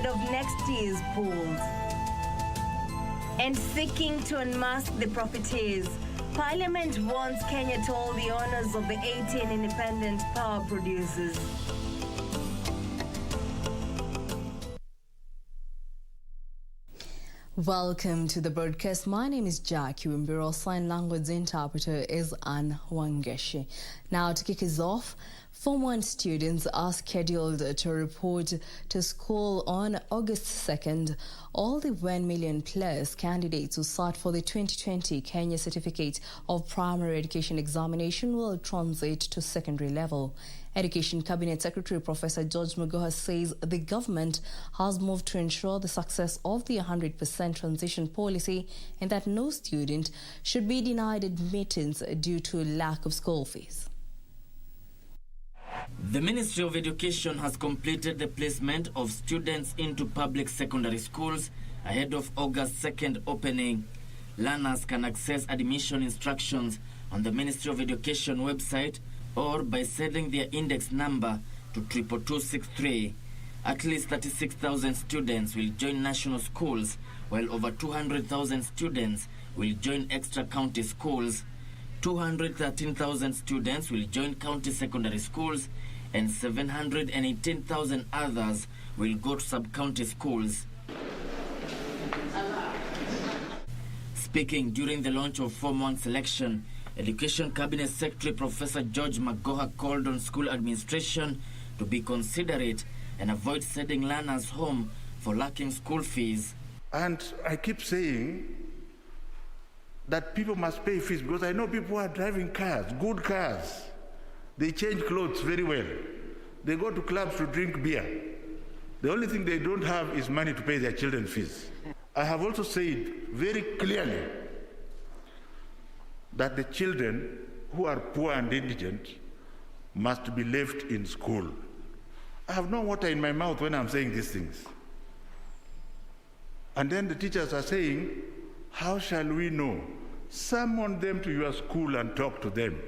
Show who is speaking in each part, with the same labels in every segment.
Speaker 1: ahead of next year's polls. And seeking to unmask the profiteers, Parliament wants Kenya to hold the honors of the 18 independent power producers.
Speaker 2: Welcome to the broadcast. My name is Jacky. Wambiru sign language interpreter is Ann Wangeshi. Now to kick us off, Form 1 students are scheduled to report to school on August 2nd. All the 1 million plus candidates who sat for the 2020 Kenya Certificate of Primary Education examination will transit to secondary level. Education Cabinet Secretary Professor George Magoha says the government has moved to ensure the success of the 100% transition policy and that no student should be denied admittance due to lack of school fees.
Speaker 3: The Ministry of Education has completed the placement of students into public secondary schools ahead of August 2nd opening. Learners can access admission instructions on the Ministry of Education website or by sending their index number to 22263. At least 36,000 students will join national schools, while over 200,000 students will join extra county schools. 213,000 students will join county secondary schools, and 718,000 others will go to sub-county schools. Speaking during the launch of Form 1 selection, Education Cabinet Secretary Professor George Magoha called on school administration to be considerate and avoid sending learners home for lacking school fees.
Speaker 4: And I keep saying that people must pay fees because I know people who are driving cars, good cars. They change clothes very well. They go to clubs to drink beer. The only thing they don't have is money to pay their children's fees. I have also said very clearly that the children who are poor and indigent must be left in school. I have no water in my mouth when I'm saying these things. And then the teachers are saying, how shall we know? Summon them to your school and talk to them.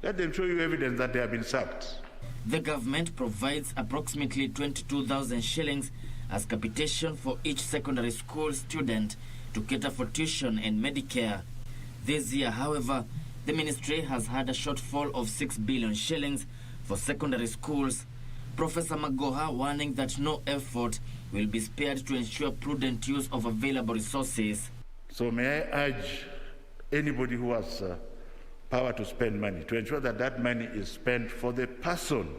Speaker 4: Let them show you evidence that they have been sacked.
Speaker 3: The government provides approximately 22,000 shillings as capitation for each secondary school student to cater for tuition and Medicare. This year, however, the ministry has had a shortfall of 6 billion shillings for secondary schools. Professor Magoha warning that no effort will be spared to ensure prudent use of available resources.
Speaker 4: So may I urge anybody who has power to spend money to ensure that that money is spent for the person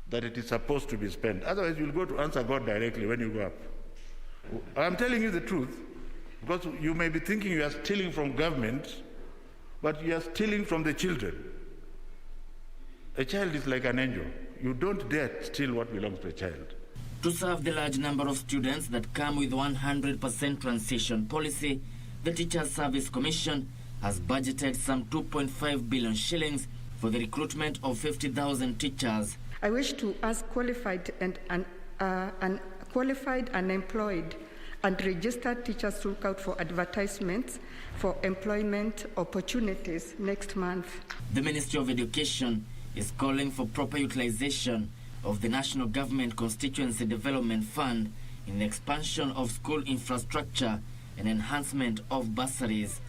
Speaker 4: that it is supposed to be spent. Otherwise, you'll go to answer God directly when you go up. I'm telling you the truth, because you may be thinking you are stealing from government, but you are stealing from the children. A child is like an angel. You don't dare steal what belongs to a child.
Speaker 3: To serve the large number of students that come with 100% transition policy, the Teachers Service Commission has budgeted some 2.5 billion shillings for the recruitment of 50,000 teachers.
Speaker 5: I wish to ask qualified and unqualified, unemployed, and registered teachers to look out for advertisements for employment opportunities next month.
Speaker 3: The Ministry of Education is calling for proper utilization of the National Government Constituency Development Fund in the expansion of school infrastructure and enhancement of bursaries.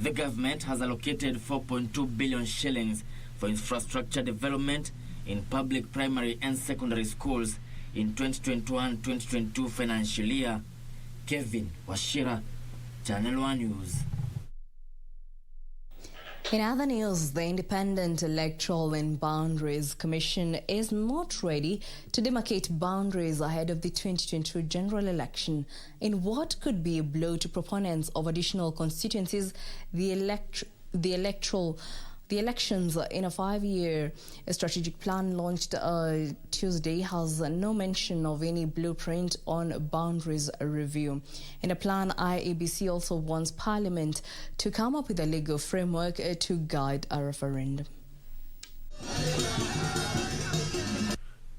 Speaker 3: The government has allocated 4.2 billion shillings for infrastructure development in public primary and secondary schools in 2021-2022 financial year. Kevin Washira, Channel 1 News.
Speaker 2: In other news, the Independent Electoral and Boundaries Commission is not ready to demarcate boundaries ahead of the 2022 general election. In what could be a blow to proponents of additional constituencies, the elections in a 5-year strategic plan launched Tuesday has no mention of any blueprint on boundaries review. In a plan, IEBC also wants Parliament to come up with a legal framework to guide a referendum.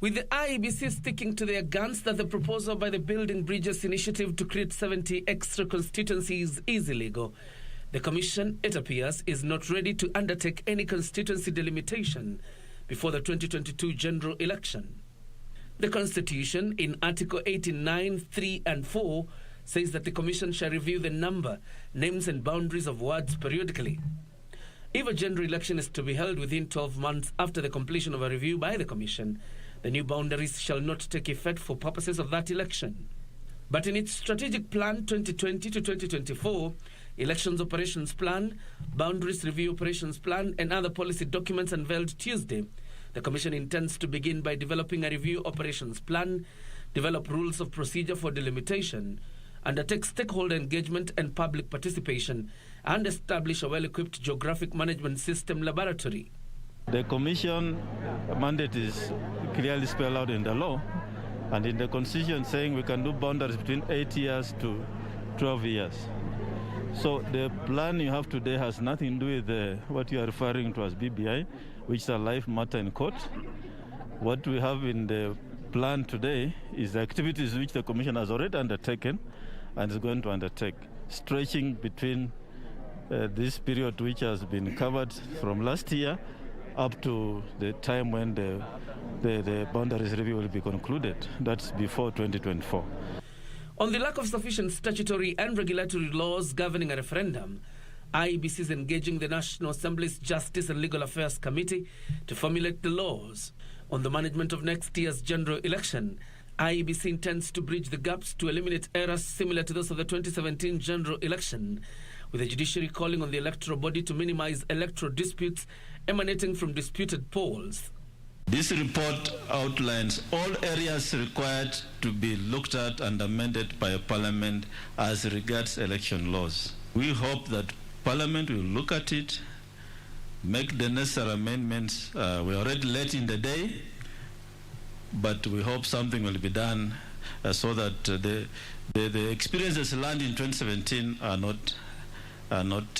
Speaker 6: With the IEBC sticking to their guns that the proposal by the Building Bridges initiative to create 70 extra constituencies is illegal, the Commission, it appears, is not ready to undertake any constituency delimitation before the 2022 general election. The Constitution, in Article 89, 3 and 4, says that the Commission shall review the number, names and boundaries of wards periodically. If a general election is to be held within 12 months after the completion of a review by the Commission, the new boundaries shall not take effect for purposes of that election. But in its Strategic Plan 2020 to 2024, Elections Operations Plan, Boundaries Review Operations Plan, and other policy documents unveiled Tuesday, the Commission intends to begin by developing a review operations plan, develop rules of procedure for delimitation, undertake stakeholder engagement and public participation, and establish a well-equipped geographic management system laboratory.
Speaker 7: The Commission mandate is clearly spelled out in the law and in the Constitution, saying we can do boundaries between 8 years to 12 years. So the plan you have today has nothing to do with what you are referring to as BBI, which is a life matter in court. What we have in the plan today is the activities which the Commission has already undertaken and is going to undertake, stretching between this period which has been covered from last year up to the time when the boundaries review will be concluded. That's before 2024.
Speaker 6: On the lack of sufficient statutory and regulatory laws governing a referendum, IEBC is engaging the National Assembly's Justice and Legal Affairs Committee to formulate the laws. On the management of next year's general election, IEBC intends to bridge the gaps to eliminate errors similar to those of the 2017 general election, with the judiciary calling on the electoral body to minimize electoral disputes emanating from disputed polls.
Speaker 7: This report outlines all areas required to be looked at and amended by Parliament as regards election laws. We hope that Parliament will look at it, make the necessary amendments. We're already late in the day, but we hope something will be done so that the experiences learned in 2017 are not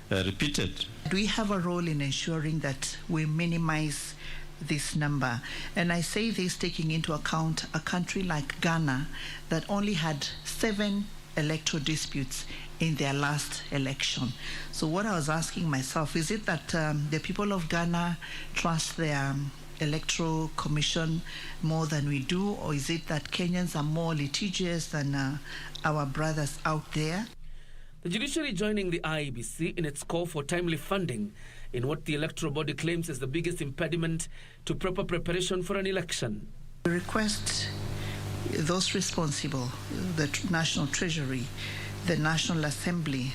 Speaker 7: repeated.
Speaker 8: We have a role in ensuring that we minimize this number. And I say this taking into account a country like Ghana that only had 7 electoral disputes in their last election. So what I was asking myself, is it that the people of Ghana trust their electoral commission more than we do, or is it that Kenyans are more litigious than our brothers out there?
Speaker 6: The judiciary joining the IEBC in its call for timely funding in what the electoral body claims is the biggest impediment to proper preparation for an election.
Speaker 8: We request those responsible, the National Treasury, the National Assembly,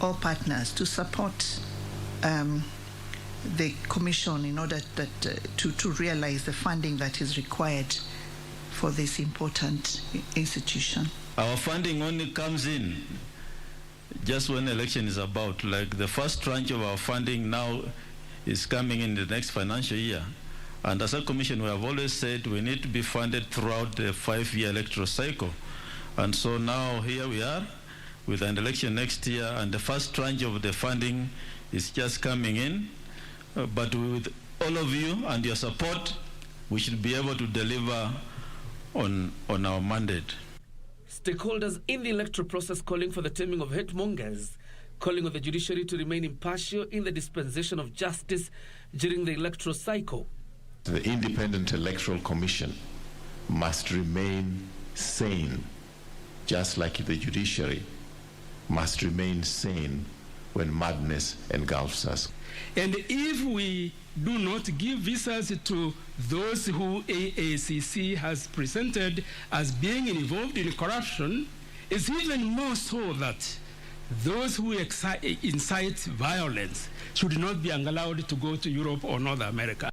Speaker 8: all partners to support the Commission in order to realize the funding that is required for this important institution.
Speaker 7: Our funding only comes in just when election is about. Like the first tranche of our funding now is coming in the next financial year. And as a commission, we have always said we need to be funded throughout the 5-year electoral cycle. And so now here we are with an election next year, and the first tranche of the funding is just coming in. But with all of you and your support, we should be able to deliver on our mandate.
Speaker 6: Stakeholders in the electoral process calling for the taming of hate-mongers, calling on the judiciary to remain impartial in the dispensation of justice during the electoral cycle.
Speaker 9: The Independent Electoral Commission must remain sane, just like the judiciary must remain sane when madness engulfs us.
Speaker 10: And if we do not give visas to those who AACC has presented as being involved in corruption, it's even more so that those who incite violence should not be allowed to go to Europe or North America.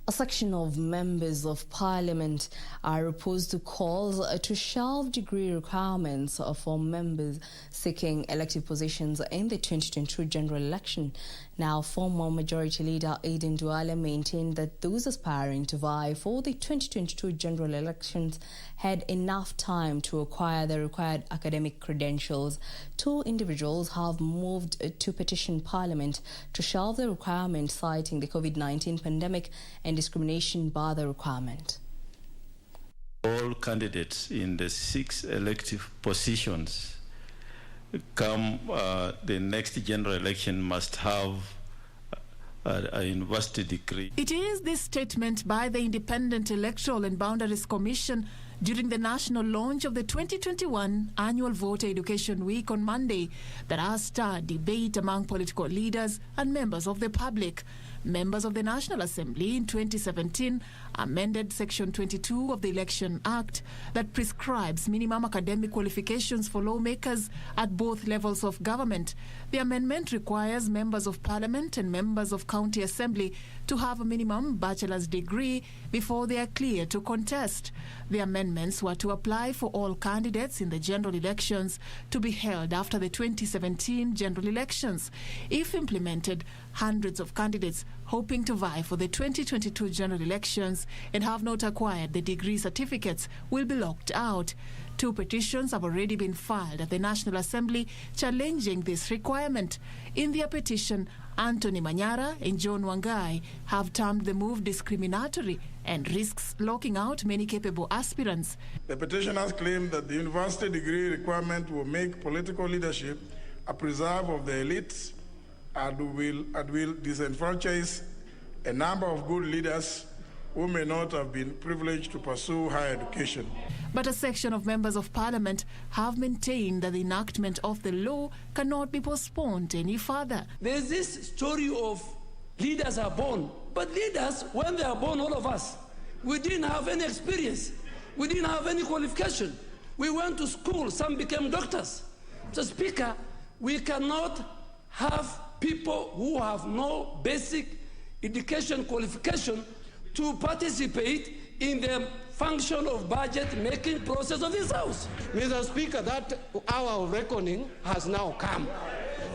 Speaker 2: A section of members of parliament are opposed to calls to shelve degree requirements for members seeking elective positions in the 2022 general election. Now, former Majority Leader Aden Duale maintained that those aspiring to vie for the 2022 general elections had enough time to acquire the required academic credentials. 2 individuals have moved to petition Parliament to shelve the requirement, citing the COVID-19 pandemic and discrimination bar the requirement.
Speaker 7: All candidates in the 6 elective positions come the next general election must have a university degree.
Speaker 11: It is this statement by the Independent Electoral and Boundaries Commission during the national launch of the 2021 Annual Voter Education Week on Monday that has stirred debate among political leaders and members of the public. Members of the National Assembly in 2017 amended Section 22 of the Election Act that prescribes minimum academic qualifications for lawmakers at both levels of government. The amendment requires members of parliament and members of county assembly to have a minimum bachelor's degree before they are cleared to contest. The amendments were to apply for all candidates in the general elections to be held after the 2017 general elections. If implemented, hundreds of candidates hoping to vie for the 2022 general elections and have not acquired the degree certificates will be locked out. 2 petitions have already been filed at the National Assembly challenging this requirement. In their petition, Anthony Manyara and John Wangai have termed the move discriminatory and risks locking out many capable aspirants.
Speaker 12: The petitioners claim that the university degree requirement will make political leadership a preserve of the elites and will disenfranchise a number of good leaders who may not have been privileged to pursue higher education.
Speaker 11: But a section of members of parliament have maintained that the enactment of the law cannot be postponed any further.
Speaker 13: There's this story of leaders are born, but leaders, when they are born, all of us, we didn't have any experience. We didn't have any qualification. We went to school, some became doctors. So, Speaker, we cannot have people who have no basic education qualification to participate in the function of budget-making process of this House.
Speaker 14: Mr. Speaker, that hour of reckoning has now come.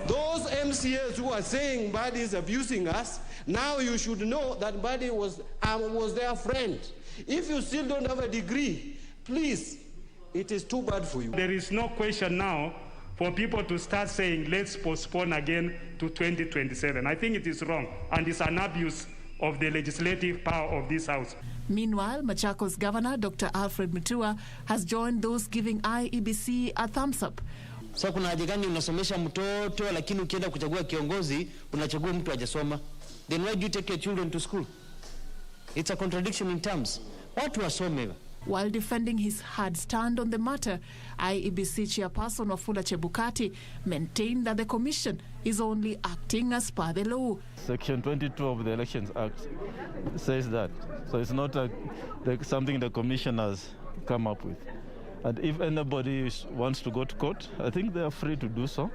Speaker 14: Those MCAs who are saying Badi is abusing us, now you should know that Badi was their friend. If you still don't have a degree, please, it is too bad for you.
Speaker 15: There is no question now for people to start saying, let's postpone again to 2027. I think it is wrong, and it's an abuse of the legislative power of this House.
Speaker 11: Meanwhile, Machakos Governor Dr. Alfred Mutua has joined those giving IEBC a thumbs up.
Speaker 16: So kuna haja gani unasomesha mtoto lakini ukienda kuchagua kiongozi unachagua mtu hajasoma? Then why do you take your children to school? It's a contradiction in terms. Watu wasome.
Speaker 11: While defending his hard stand on the matter, IEBC chairperson Wafula Chebukati maintained that the commission is only acting as per the law.
Speaker 7: Section 22 of the Elections Act says that. So it's not something the commission has come up with. And if anybody wants to go to court, I think they are free to do so.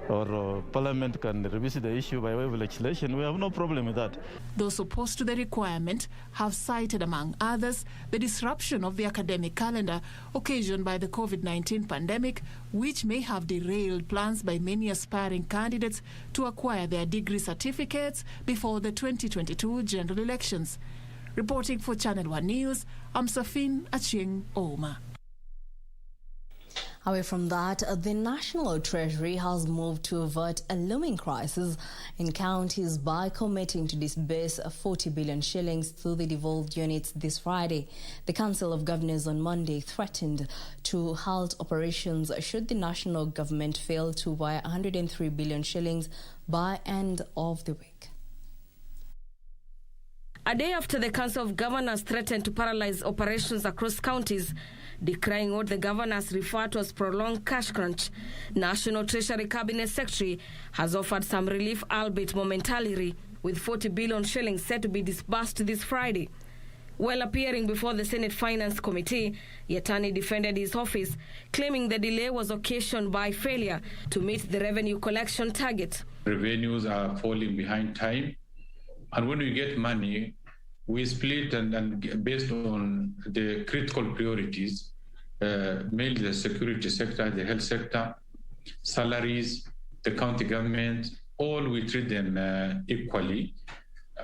Speaker 7: Or Parliament can revisit the issue by way of legislation. We have no problem with that.
Speaker 11: Those opposed to the requirement have cited, among others, the disruption of the academic calendar occasioned by the COVID-19 pandemic, which may have derailed plans by many aspiring candidates to acquire their degree certificates before the 2022 general elections. Reporting for Channel 1 News, I'm Safin Achieng Oma.
Speaker 2: Away from that, the National Treasury has moved to avert a looming crisis in counties by committing to disburse 40 billion shillings through the devolved units this Friday. The Council of Governors on Monday threatened to halt operations should the national government fail to wire 103 billion shillings by end of the week.
Speaker 17: A day after the Council of Governors threatened to paralyze operations across counties, decrying what the governors refer to as prolonged cash crunch, National Treasury Cabinet Secretary has offered some relief, albeit momentarily, with 40 billion shillings set to be disbursed this Friday. While appearing before the Senate Finance Committee, Yatani defended his office, claiming the delay was occasioned by failure to meet the revenue collection target.
Speaker 18: Revenues are falling behind time, and when we get money, we split and based on the critical priorities, mainly the security sector, the health sector, salaries, the county government, all we treat them equally.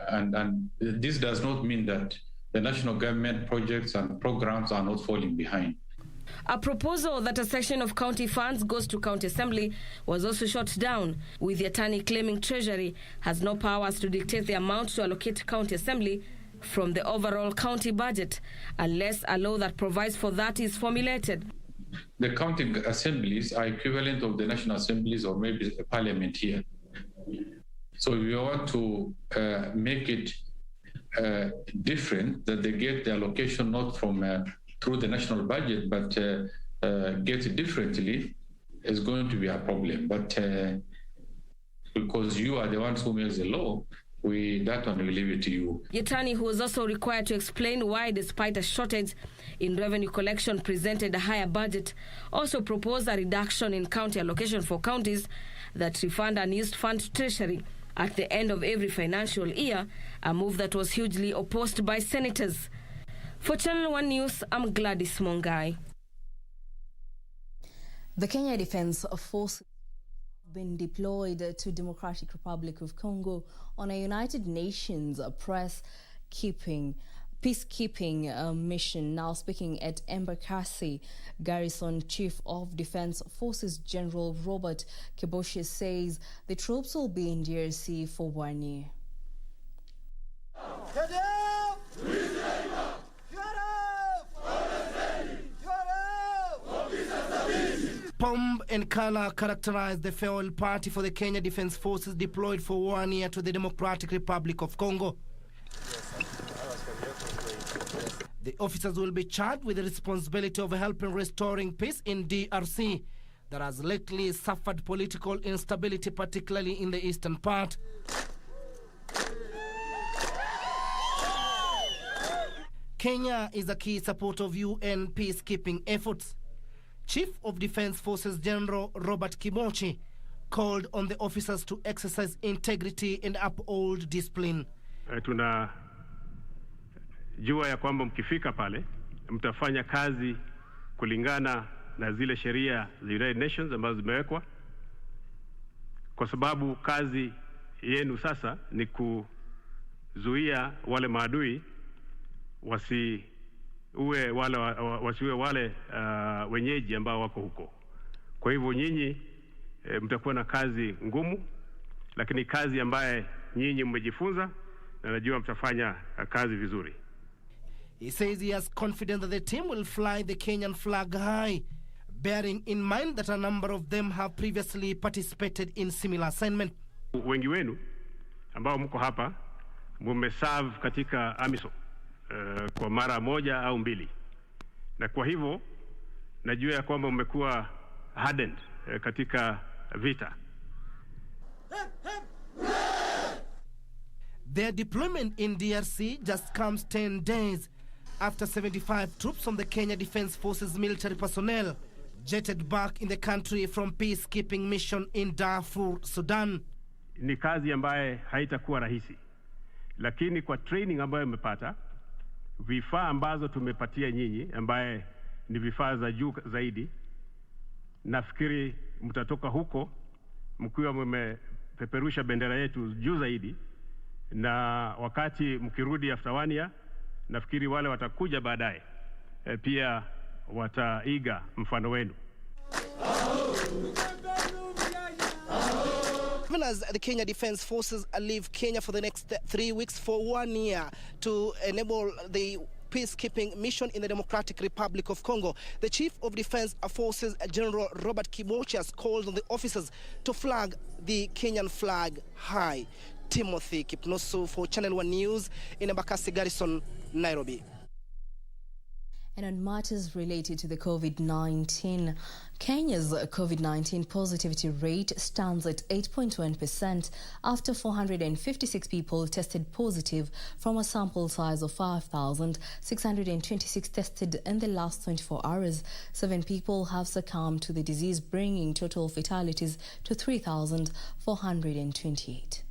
Speaker 18: And this does not mean that the national government projects and programs are not falling behind.
Speaker 17: A proposal that a section of county funds goes to county assembly was also shot down, with the attorney claiming Treasury has no powers to dictate the amount to allocate county assembly from the overall county budget, unless a law that provides for that is formulated.
Speaker 18: The county assemblies are equivalent of the national assemblies or maybe a parliament here. So we want to make it different, that they get the allocation not from through the national budget, but get it differently, is going to be a problem. But because you are the ones who make the law, that one we leave it to you.
Speaker 17: Yatani, who was also required to explain why, despite a shortage in revenue collection, presented a higher budget, also proposed a reduction in county allocation for counties that refund unused fund to Treasury at the end of every financial year, a move that was hugely opposed by senators. For Channel 1 News, I'm Gladys Mongai.
Speaker 2: The Kenya Defense Force been deployed to Democratic Republic of Congo on a United Nations peacekeeping mission. Now speaking at Embakasi Garrison, Chief of Defense Forces General Robert Kiboshi says the troops will be in DRC for 1 year.
Speaker 19: Pomb and color characterized the farewell party for the Kenya Defense Forces deployed for 1 year to the Democratic Republic of Congo. The officers will be charged with the responsibility of helping restoring peace in DRC that has lately suffered political instability, particularly in the eastern part. Kenya is a key supporter of UN peacekeeping efforts. Chief of Defense Forces General Robert Kiboshi called on the officers to exercise integrity and uphold discipline.
Speaker 20: Tunajua ya kwamba mkifika pale mtafanya kazi kulingana na zile sheria za United Nations ambazo zimewekwa, kwa sababu kazi yenu sasa ni kuzuia wale maadui wasiue wale wenyeji ambao wako huko. Kwa hivyo nyinyi mtakuwa na kazi ngumu, lakini kazi ambaye nyinyi mmejifunza na najua mtafanya kazi vizuri.
Speaker 19: He says he has confidence that the team will fly the Kenyan flag high, bearing in mind that a number of them have previously participated in similar assignment.
Speaker 20: Wengi wenu ambao mko hapa mmeserve katika AMISOM kwa mara moja au mbili, na kwa hivyo najua ya kwamba mmekuwa hardened katika vita.
Speaker 19: Their deployment in DRC just comes 10 days after 75 troops from the Kenya Defense Forces military personnel jetted back in the country from peacekeeping mission in Darfur, Sudan.
Speaker 20: Ni kazi ambaye haitakuwa rahisi, lakini kwa training ambayo mmepata, vifaa ambazo tumepatia nyinyi ambaye ni vifaa za juu zaidi, nafikiri mtatoka huko mkiwa mmepeperusha bendera yetu juu zaidi, na wakati mkirudi after 1 year, nafikiri wale watakuja baadaye pia wataiga mfano wenu.
Speaker 19: Even as the Kenya Defense Forces leave Kenya for the next 3 weeks for 1 year to enable the peacekeeping mission in the Democratic Republic of Congo, the Chief of Defense Forces General Robert Kiboshi has called on the officers to flag the Kenyan flag high. Timothy Kipnosu for Channel 1 News in Embakasi Garrison, Nairobi.
Speaker 2: And on matters related to the COVID-19, Kenya's COVID-19 positivity rate stands at 8.1% after 456 people tested positive from a sample size of 5,626 tested in the last 24 hours. 7 people have succumbed to the disease, bringing total fatalities to 3,428.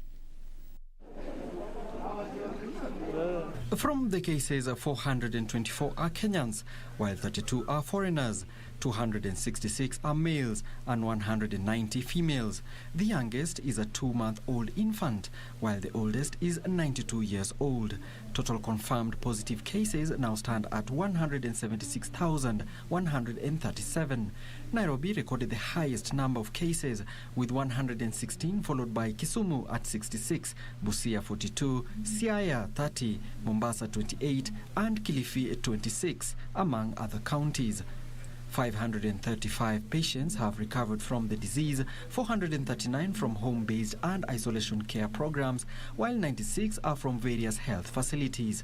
Speaker 21: From the cases, 424 are Kenyans, while 32 are foreigners. 266 are males and 190 females. The youngest is a 2-month-old infant, while the oldest is 92 years old. Total confirmed positive cases now stand at 176,137. Nairobi recorded the highest number of cases with 116, followed by Kisumu at 66, Busia 42, Siaya 30, Mombasa 28, and Kilifi 26, among other counties. 535 patients have recovered from the disease, 439 from home-based and isolation care programs, while 96 are from various health facilities.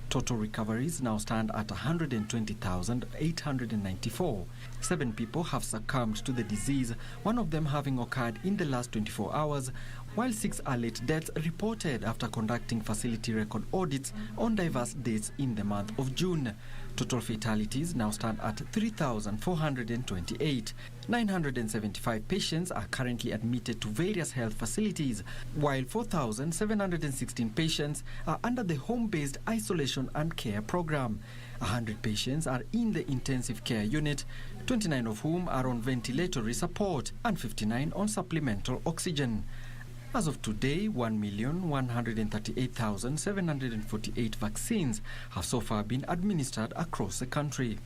Speaker 21: Total recoveries now stand at 120,894. 7 people have succumbed to the disease, one of them having occurred in the last 24 hours, while 6 are late deaths reported after conducting facility record audits on diverse dates in the month of June. Total fatalities now stand at 3,428. 975 patients are currently admitted to various health facilities, while 4,716 patients are under the home-based isolation and care program. 100 patients are in the intensive care unit, 29 of whom are on ventilatory support and 59 on supplemental oxygen. As of today, 1,138,748 vaccines have so far been administered across the country.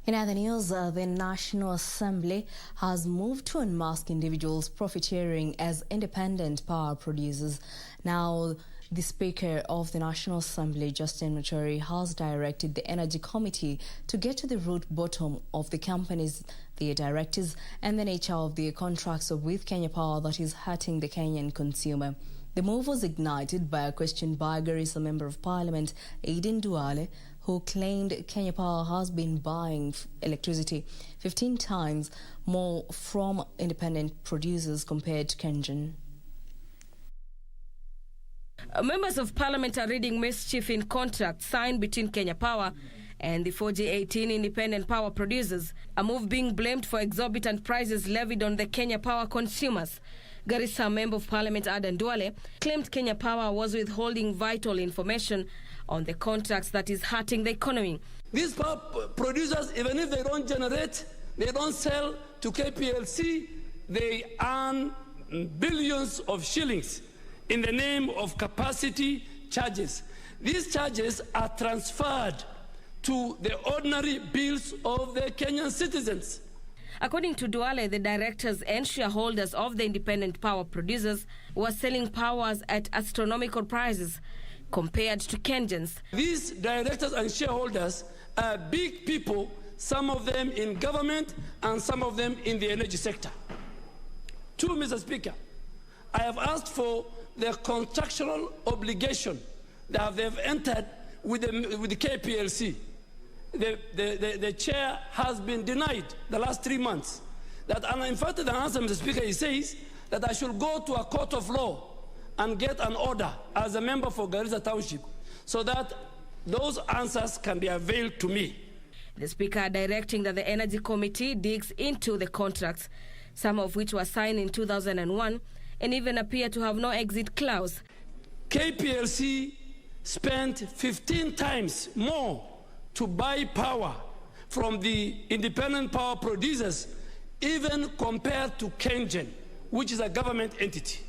Speaker 2: In other news, the National Assembly has moved to unmask individuals profiteering as independent power producers. Now, the Speaker of the National Assembly, Justin Muturi, has directed the Energy Committee to get to the root bottom of the companies, their directors, and the nature of their contracts with Kenya Power that is hurting the Kenyan consumer. The move was ignited by a question by Garissa Member of Parliament, Aiden Duale, who claimed Kenya Power has been buying electricity 15 times more from independent producers compared to KENYAN.
Speaker 17: Members of Parliament are reading mischief in contracts signed between Kenya Power and the 4G18 independent power producers, a move being blamed for exorbitant prices levied on the Kenya Power consumers. Garissa Member of Parliament Aden Duale claimed Kenya Power was withholding vital information on the contracts that is hurting the economy.
Speaker 13: These power producers, even if they don't generate, they don't sell to KPLC, they earn billions of shillings in the name of capacity charges. These charges are transferred to the ordinary bills of the Kenyan citizens.
Speaker 17: According to Duale, the directors and shareholders of the independent power producers were selling powers at astronomical prices compared to KENYAN's.
Speaker 13: These directors and shareholders are big people, some of them in government and some of them in the energy sector. 2, Mr. Speaker, I have asked for the contractual obligation that they've entered with the KPLC. The chair has been denied the last 3 months. That, and in fact, the answer, Mr. Speaker, he says that I should go to a court of law and get an order as a member for Garissa Township so that those answers can be availed to me.
Speaker 17: The Speaker directing that the Energy Committee digs into the contracts, some of which were signed in 2001 and even appear to have no exit clause.
Speaker 13: KPLC spent 15 times more to buy power from the independent power producers, even compared to KENYAN, which is a government entity.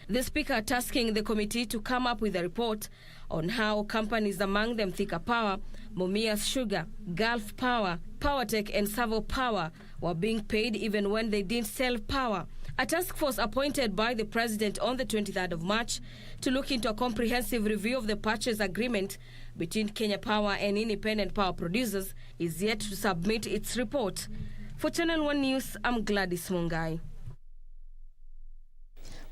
Speaker 17: The Speaker tasking the committee to come up with a report on how companies, among them Thika Power, Mumias Sugar, Gulf Power, Powertech and Savo Power, were being paid even when they didn't sell power. A task force appointed by the President on the 23rd of March to look into a comprehensive review of the purchase agreement between Kenya Power and independent power producers is yet to submit its report. For Channel 1 News, I'm Gladys Mungai.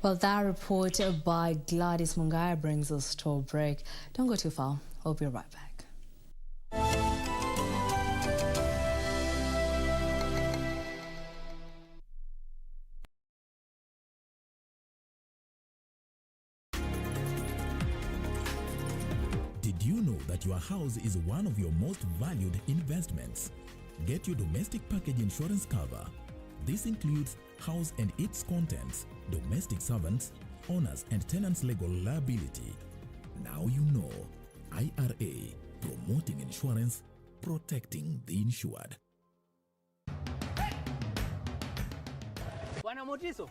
Speaker 2: Well, that report by Gladys Mungai brings us to a break. Don't go too far. We'll be right back.
Speaker 1: Did you know that your house is one of your most valued investments? Get your domestic package insurance cover. This includes house and its contents, domestic servants, owners and tenants' legal liability. Now you know. IRA, promoting insurance, protecting the insured.
Speaker 22: Bwana Motiso,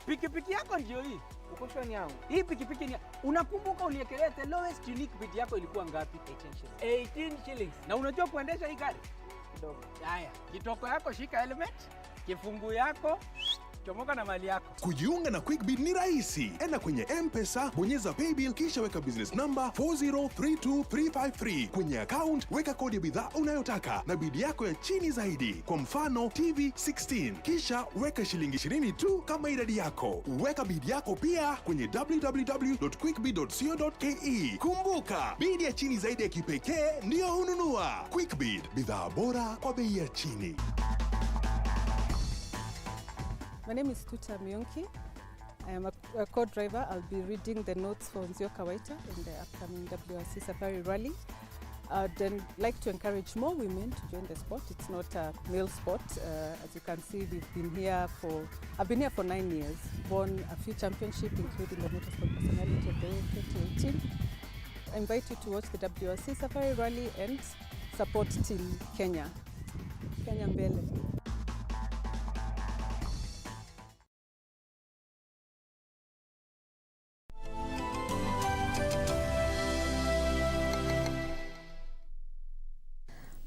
Speaker 22: pikipiki yako ndio hii. Uko shoni yangu. Hii pikipiki ni unakumbuka uniekelea the lowest unique bid yako ilikuwa ngapi? 18 shillings. Na unajua kuendesha hii gari? Kidogo. Haya, kitoko yako shika helmet, kifungu yako, chomoka na mali yako.
Speaker 4: Kujiunga na QuickBid ni rahisi. Enda kwenye M-Pesa, bonyeza paybill kisha weka business number 4032353. Kwenye account weka kodi ya bidhaa unayotaka na bid yako ya chini zaidi. Kwa mfano TV 16. Kisha weka shilingi 20 tu kama idadi yako. Weka bid yako pia kwenye www.quickbid.co.ke. Kumbuka, bid ya chini zaidi ya kipekee ndio hununua. QuickBid, bidhaa bora kwa bei ya chini.
Speaker 5: My name is Tuta Mionki. I am a co-driver. I'll be reading the notes for Nzioka Waita in the upcoming WRC Safari Rally. I'd then like to encourage more women to join the sport. It's not a male sport. As you can see, I've been here for 9 years. Won a few championships, including the Motorsport Personality of the Year 2018. I invite you to watch the WRC Safari Rally and support Team Kenya. Kenya Mbele.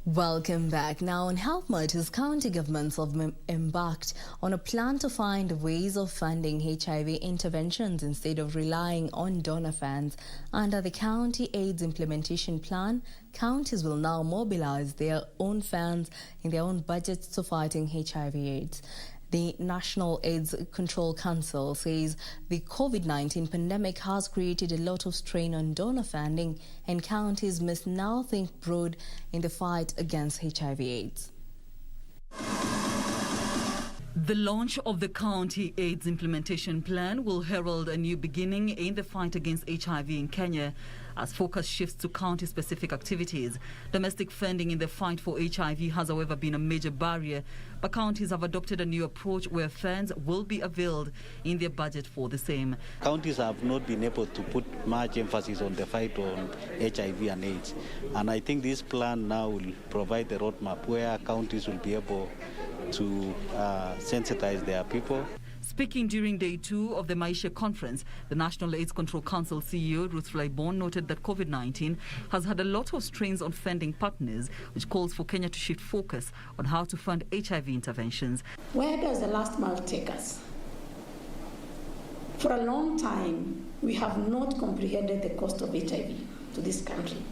Speaker 2: Welcome back. Now, on Health Matters, county governments have embarked on a plan to find ways of funding HIV interventions instead of relying on donor funds. Under the County AIDS Implementation Plan, counties will now mobilize their own funds in their own budgets to fighting HIV/AIDS. The National AIDS Control Council says the COVID-19 pandemic has created a lot of strain on donor funding, and counties must now think broad in the fight against HIV/AIDS.
Speaker 23: The launch of the County AIDS Implementation Plan will herald a new beginning in the fight against HIV in Kenya as focus shifts to county-specific activities. Domestic funding in the fight for HIV has, however, been a major barrier, but counties have adopted a new approach where funds will be availed in their budget for the same.
Speaker 24: Counties have not been able to put much emphasis on the fight on HIV and AIDS, and I think this plan now will provide a roadmap where counties will be able to sensitize their people.
Speaker 23: Speaking during day 2 of the Maisha conference, the National AIDS Control Council CEO Ruth Flaibon noted that COVID-19 has had a lot of strains on funding partners, which calls for Kenya to shift focus on how to fund HIV interventions.
Speaker 25: Where does the last mile take us? For a long time, we have not comprehended the cost of HIV to this country.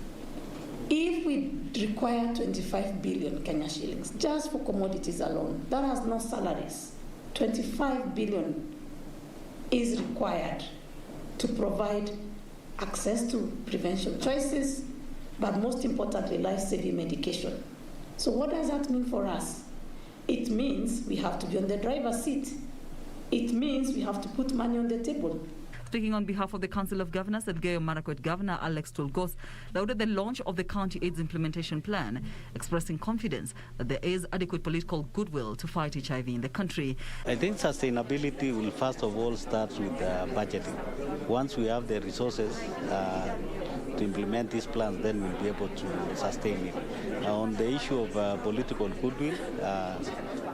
Speaker 25: If we require 25 billion Kenya shillings just for commodities alone, that has no salaries. 25 billion is required to provide access to prevention choices, but most importantly, life-saving medication. So what does that mean for us? It means we have to be on the driver's seat. It means we have to put money on the table.
Speaker 23: Speaking on behalf of the Council of Governors, Elgeyo Marakwet Governor Alex Tulgos lauded the launch of the County AIDS Implementation Plan, expressing confidence that there is adequate political goodwill to fight HIV in the country.
Speaker 24: I think sustainability will first of all start with budgeting. Once we have the resources to implement these plans, then we'll be able to sustain it. On the issue of political goodwill,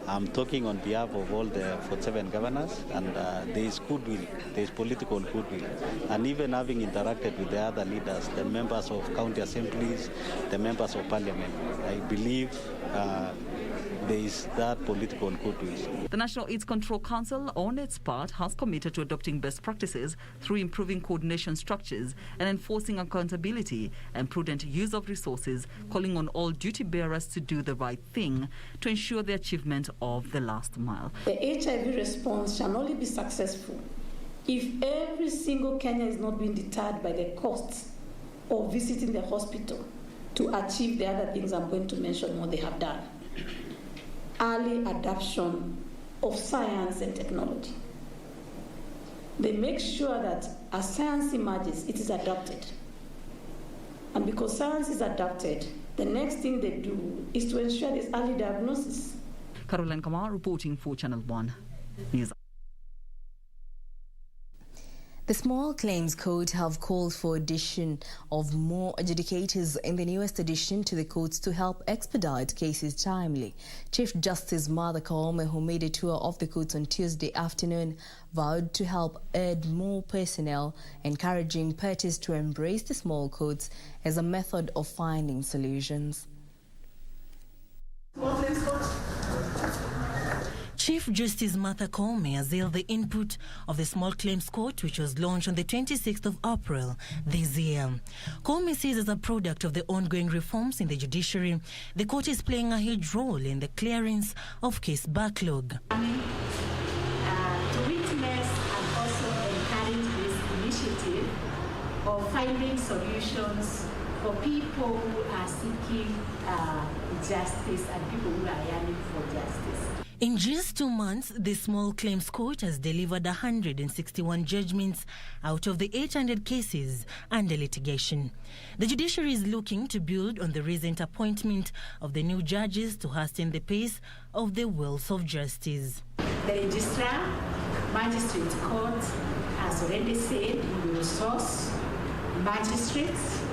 Speaker 24: I'm talking on behalf of all the 47 governors, and there is goodwill, there is political goodwill. And even having interacted with the other leaders, the members of county assemblies, the members of parliament, I believe there is that political goodwill.
Speaker 23: The National AIDS Control Council, on its part, has committed to adopting best practices through improving coordination structures and enforcing accountability and prudent use of resources, calling on all duty bearers to do the right thing to ensure the achievement of the last mile.
Speaker 25: The HIV response shall only be successful if every single Kenyan is not being deterred by the costs of visiting the hospital to achieve the other things I'm going to mention what they have done. Early adoption of science and technology. They make sure that as science emerges, it is adopted. And because science is adopted, the next thing they do is to ensure this early diagnosis.
Speaker 23: Caroline Kamar reporting for Channel 1 News.
Speaker 2: The Small Claims Court have called for addition of more adjudicators in the newest addition to the courts to help expedite cases timely. Chief Justice Martha Koome, who made a tour of the courts on Tuesday afternoon, vowed to help add more personnel, encouraging parties to embrace the small courts as a method of finding solutions.
Speaker 3: Chief Justice Martha Koome has hailed the input of the Small Claims Court, which was launched on the 26th of April this year. Koome says as a product of the ongoing reforms in the judiciary, the court is playing a huge role in the clearance of case backlog.
Speaker 6: To witness and also encourage this initiative of finding solutions for people who are seeking justice and people who are yearning for justice.
Speaker 3: In just 2 months, the Small Claims Court has delivered 161 judgments out of the 800 cases under litigation. The judiciary is looking to build on the recent appointment of the new judges to hasten the pace of the wheels of justice.
Speaker 6: The registrar, magistrate court, has already said we will source magistrates,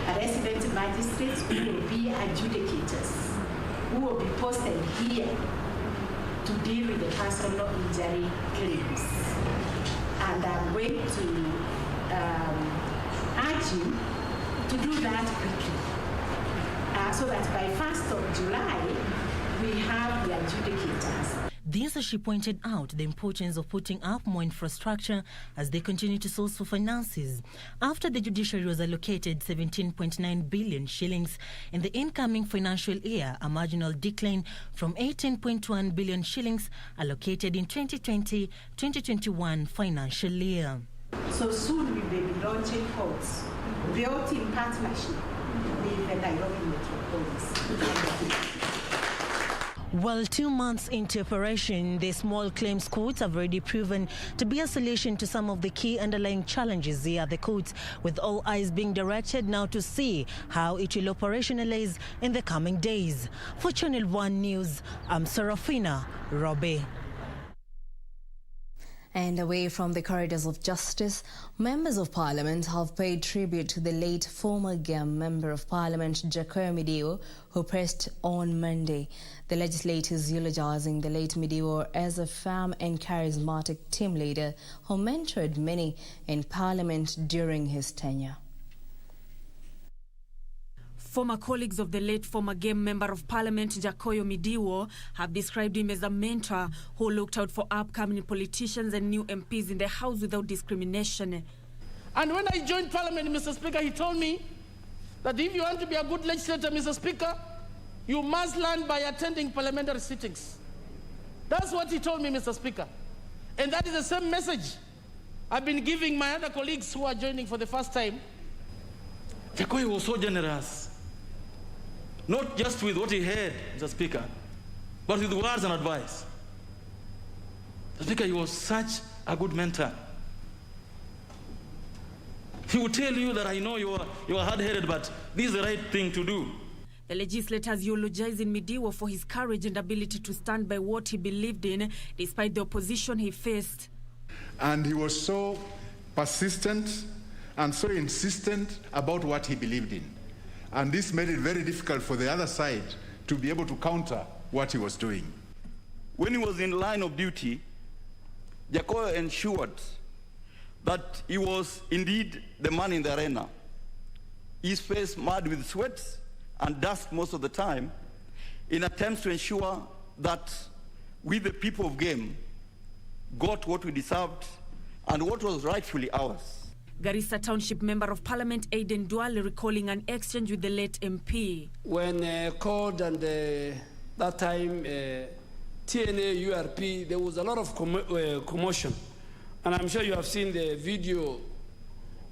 Speaker 6: resident magistrates who will be adjudicators, who will be posted here to deal with the personal injury claims. And I'm going to urge you to do that quickly, so that by 1st of July, we have the adjudicators.
Speaker 3: This, as she pointed out, the importance of putting up more infrastructure as they continue to source for finances. After the judiciary was allocated 17.9 billion shillings in the incoming financial year, a marginal decline from 18.1 billion shillings allocated in 2020-2021 financial year.
Speaker 6: So soon we will be launching courts built in partnership with the Nairobi Metropolis.
Speaker 3: Well, 2 months into operation, the Small Claims Courts have already proven to be a solution to some of the key underlying challenges here at the courts, with all eyes being directed now to see how it will operationalize in the coming days. For Channel 1 News, I'm Serafina Robe.
Speaker 2: And away from the corridors of justice, members of parliament have paid tribute to the late former GEM member of parliament, Jacky Midio, who passed on Monday. The legislators eulogizing the late Midio as a firm and charismatic team leader who mentored many in parliament during his tenure.
Speaker 8: Former colleagues of the late former GEM member of parliament, Jacky Midio, have described him as a mentor who looked out for upcoming politicians and new MPs in the House without discrimination.
Speaker 9: And when I joined parliament, Mr. Speaker, he told me that if you want to be a good legislator, Mr. Speaker, you must learn by attending parliamentary sittings. That's what he told me, Mr. Speaker. And that is the same message I've been giving my other colleagues who are joining for the first time.
Speaker 10: Jacky was so generous. Not just with what he had, Mr. Speaker, but with words and advice. Mr. Speaker, he was such a good mentor. He would tell you that I know you are hard-headed, but this is the right thing to do.
Speaker 8: The legislators eulogizing Midio for his courage and ability to stand by what he believed in, despite the opposition he faced.
Speaker 26: And he was so persistent and so insistent about what he believed in. And this made it very difficult for the other side to be able to counter what he was doing.
Speaker 27: When he was in line of duty, Jacky ensured that he was indeed the man in the arena. His face mud with sweat and dust most of the time, in attempts to ensure that we, the people of GEM, got what we deserved and what was rightfully ours.
Speaker 8: Garissa Township Member of Parliament Aiden Duale recalling an exchange with the late MP.
Speaker 13: When CORD and that time TNA URP, there was a lot of commotion. And I'm sure you have seen the video,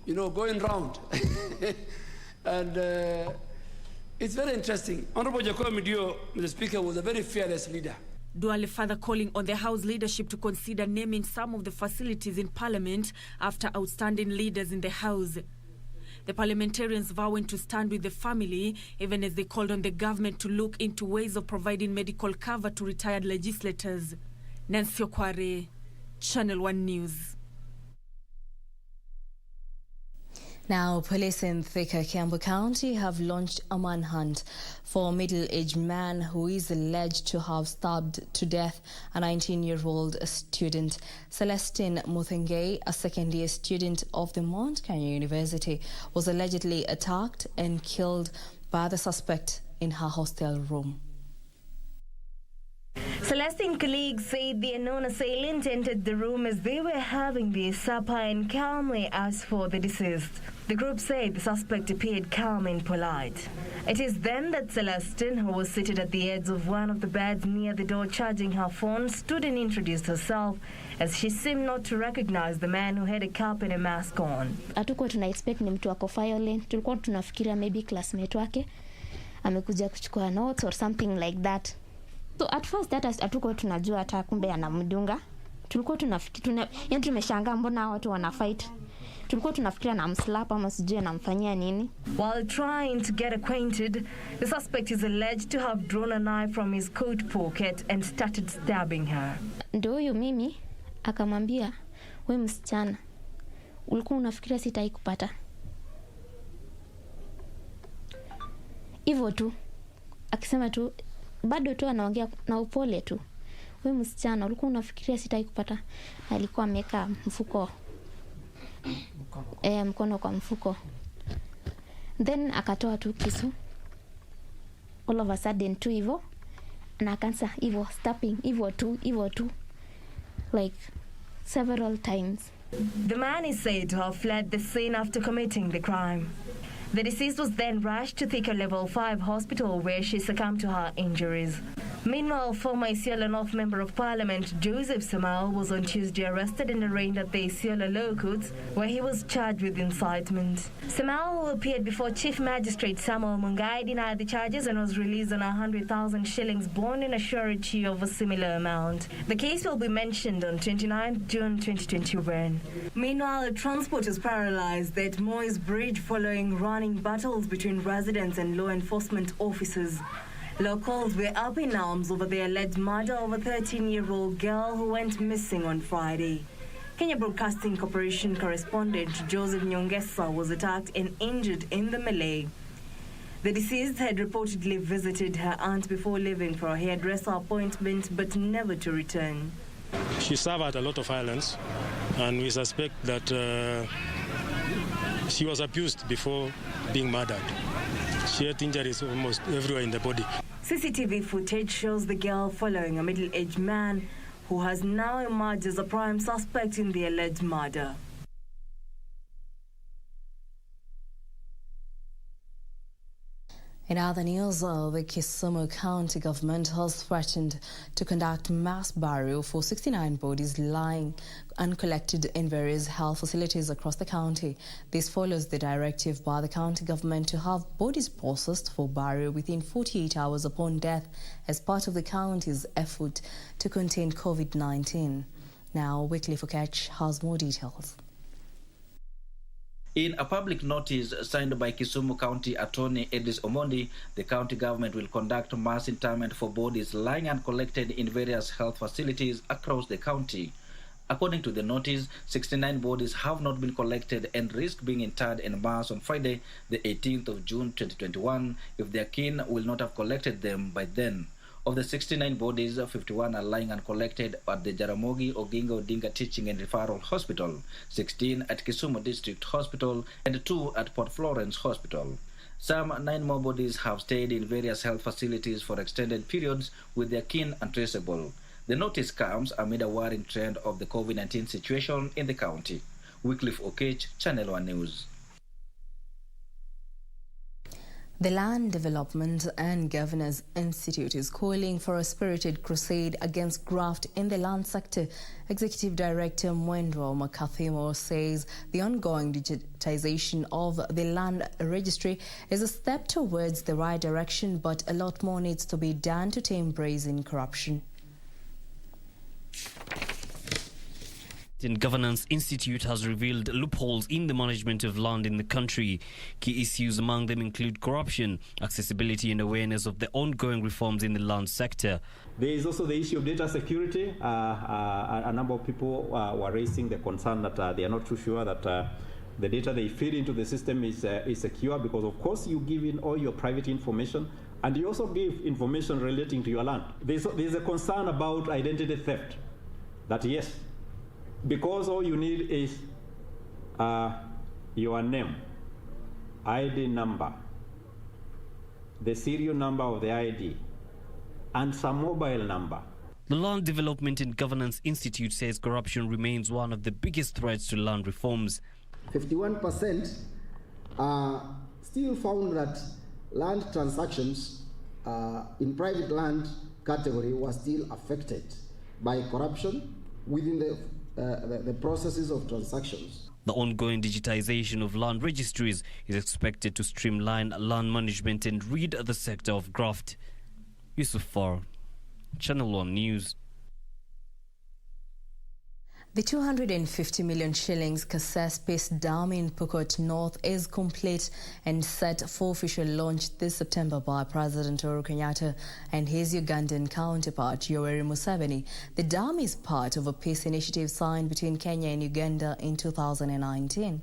Speaker 13: going round. And it's very interesting. Honorable Jacky Midio, Mr. Speaker, was a very fearless leader.
Speaker 8: Duale further calling on the House leadership to consider naming some of the facilities in Parliament after outstanding leaders in the House. The parliamentarians vowing to stand with the family, even as they called on the government to look into ways of providing medical cover to retired legislators. Nancy Okware, Channel 1 News.
Speaker 2: Now, police in Thika, Kiambu County have launched a manhunt for a middle-aged man who is alleged to have stabbed to death a 19-year-old student. Celestine Muthengei, a second-year student of the Mount Kenya University, was allegedly attacked and killed by the suspect in her hostel room.
Speaker 7: Celestine colleagues say the unknown assailant entered the room as they were having their supper and calmly asked for the deceased. The group said the suspect appeared calm and polite. It is then that Celestine, who was seated at the edge of one of the beds near the door charging her phone, stood and introduced herself, as she seemed not to recognize the man who had a cap and a mask on.
Speaker 11: Hatukuwa tuna expect ni mtu wako violent. Tulikuwa tunafikiria maybe classmate wake amekuja kuchukua notes or something like that. So at first that hatukuwa tunajua hata kumbe anamdunga. Tulikuwa tunafikiria yani tumeshangaa mbona watu wana fight. Tulikuwa tunafikiria namslap ama sijui anamfanyia nini.
Speaker 7: While trying to get acquainted, the suspect is alleged to have drawn a knife from his coat pocket and started stabbing her.
Speaker 11: Ndio huyu mimi akamwambia, "Wewe msichana, ulikuwa unafikiria sitai kupata?" Hivyo tu. Akisema tu bado tu anaongea na upole tu. "Wewe msichana, ulikuwa unafikiria sitai kupata?" Alikuwa ameka mfuko mkono kwa mfuko. Then akatoa tu kisu. All of a sudden tu hivyo na akaanza hivyo stabbing hivyo tu like several times.
Speaker 7: The man is said to have fled the scene after committing the crime. The deceased was then rushed to Thika Level 5 Hospital where she succumbed to her injuries. Meanwhile, former Isiolo North Member of Parliament Joseph Samal was on Tuesday arrested and arraigned at the Isiolo Low Courts where he was charged with incitement. Samal, who appeared before Chief Magistrate Samuel Mungai, denied the charges and was released on 100,000 shillings bond and a surety of a similar amount. The case will be mentioned on 29 June 2021. Meanwhile, transport is paralyzed at Moy's Bridge following running battles between residents and law enforcement officers. Locals were up in arms over the alleged murder of a 13-year-old girl who went missing on Friday. Kenya Broadcasting Corporation correspondent Joseph Nyongesa was attacked and injured in the melee. The deceased had reportedly visited her aunt before leaving for a hairdresser appointment, but never to return.
Speaker 12: She suffered a lot of violence, and we suspect that she was abused before being murdered. She had injuries almost everywhere in the body.
Speaker 7: CCTV footage shows the girl following a middle-aged man who has now emerged as a prime suspect in the alleged murder.
Speaker 2: In other news, the Kisumu County government has threatened to conduct mass burial for 69 bodies lying uncollected in various health facilities across the county. This follows the directive by the county government to have bodies processed for burial within 48 hours upon death as part of the county's effort to contain COVID-19. Now, Wycliffe Okech has more details.
Speaker 14: In a public notice signed by Kisumu County Attorney Edis Omondi, the county government will conduct mass interment for bodies lying uncollected in various health facilities across the county. According to the notice, 69 bodies have not been collected and risk being interred en masse on Friday, the 18th of June 2021, if their kin will not have collected them by then. Of the 69 bodies, 51 are lying uncollected at the Jaramogi Oginga Odinga Teaching and Referral Hospital, 16 at Kisumu District Hospital, and 2 at Port Florence Hospital. Some 9 more bodies have stayed in various health facilities for extended periods with their kin untraceable. The notice comes amid a worrying trend of the COVID-19 situation in the county. Wycliffe Okech, Channel 1 News.
Speaker 2: The Land Development and Governance Institute is calling for a spirited crusade against graft in the land sector. Executive Director Mwendwa Makathimo says the ongoing digitization of the land registry is a step towards the right direction, but a lot more needs to be done to tame brazen corruption.
Speaker 15: Governance Institute has revealed loopholes in the management of land in the country. Key issues among them include corruption, accessibility and awareness of the ongoing reforms in the land sector.
Speaker 16: There is also the issue of data security. A number of people were raising the concern that they are not too sure that the data they feed into the system is secure, because of course you give in all your private information and you also give information relating to your land. There's a concern about identity theft, that yes, because all you need is your name, ID number, the serial number of the ID, and some mobile number.
Speaker 15: The Land Development and Governance Institute says corruption remains one of the biggest threats to land reforms.
Speaker 1: 51% still found that land transactions in private land category were still affected by corruption within the processes of transactions.
Speaker 15: The ongoing digitization of land registries is expected to streamline land management and rid the sector of graft. Yusuf Far, Channel 1 News.
Speaker 2: The 250 million shillings Kasese Dam in Pokot North is complete and set for official launch this September by President Uhuru Kenyatta and his Ugandan counterpart Yoweri Museveni. The dam is part of a peace initiative signed between Kenya and Uganda in 2019.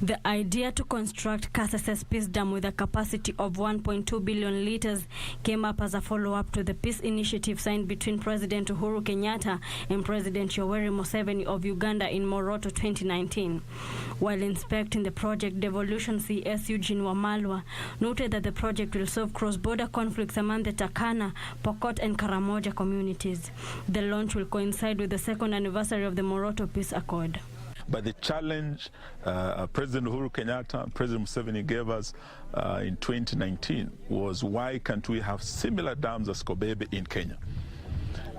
Speaker 17: The idea to construct Kasese's Peace Dam with a capacity of 1.2 billion litres came up as a follow-up to the peace initiative signed between President Uhuru Kenyatta and President Yoweri Museveni of Uganda in Moroto 2019. While inspecting the project, Devolution CS Eugene Wamalwa noted that the project will solve cross-border conflicts among the Turkana, Pokot and Karamoja communities. The launch will coincide with the second anniversary of the Moroto Peace Accord.
Speaker 18: But the challenge President Uhuru Kenyatta and President Museveni gave us in 2019 was, why can't we have similar dams as Kobebe in Kenya?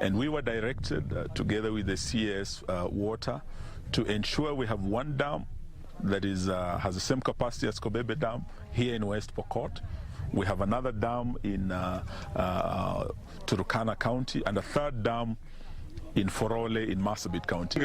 Speaker 18: And we were directed together with the CS Water to ensure we have one dam that is has the same capacity as Kobebe Dam here in West Pokot. We have another dam in Turkana County and a third dam in Forole in Marsabit County.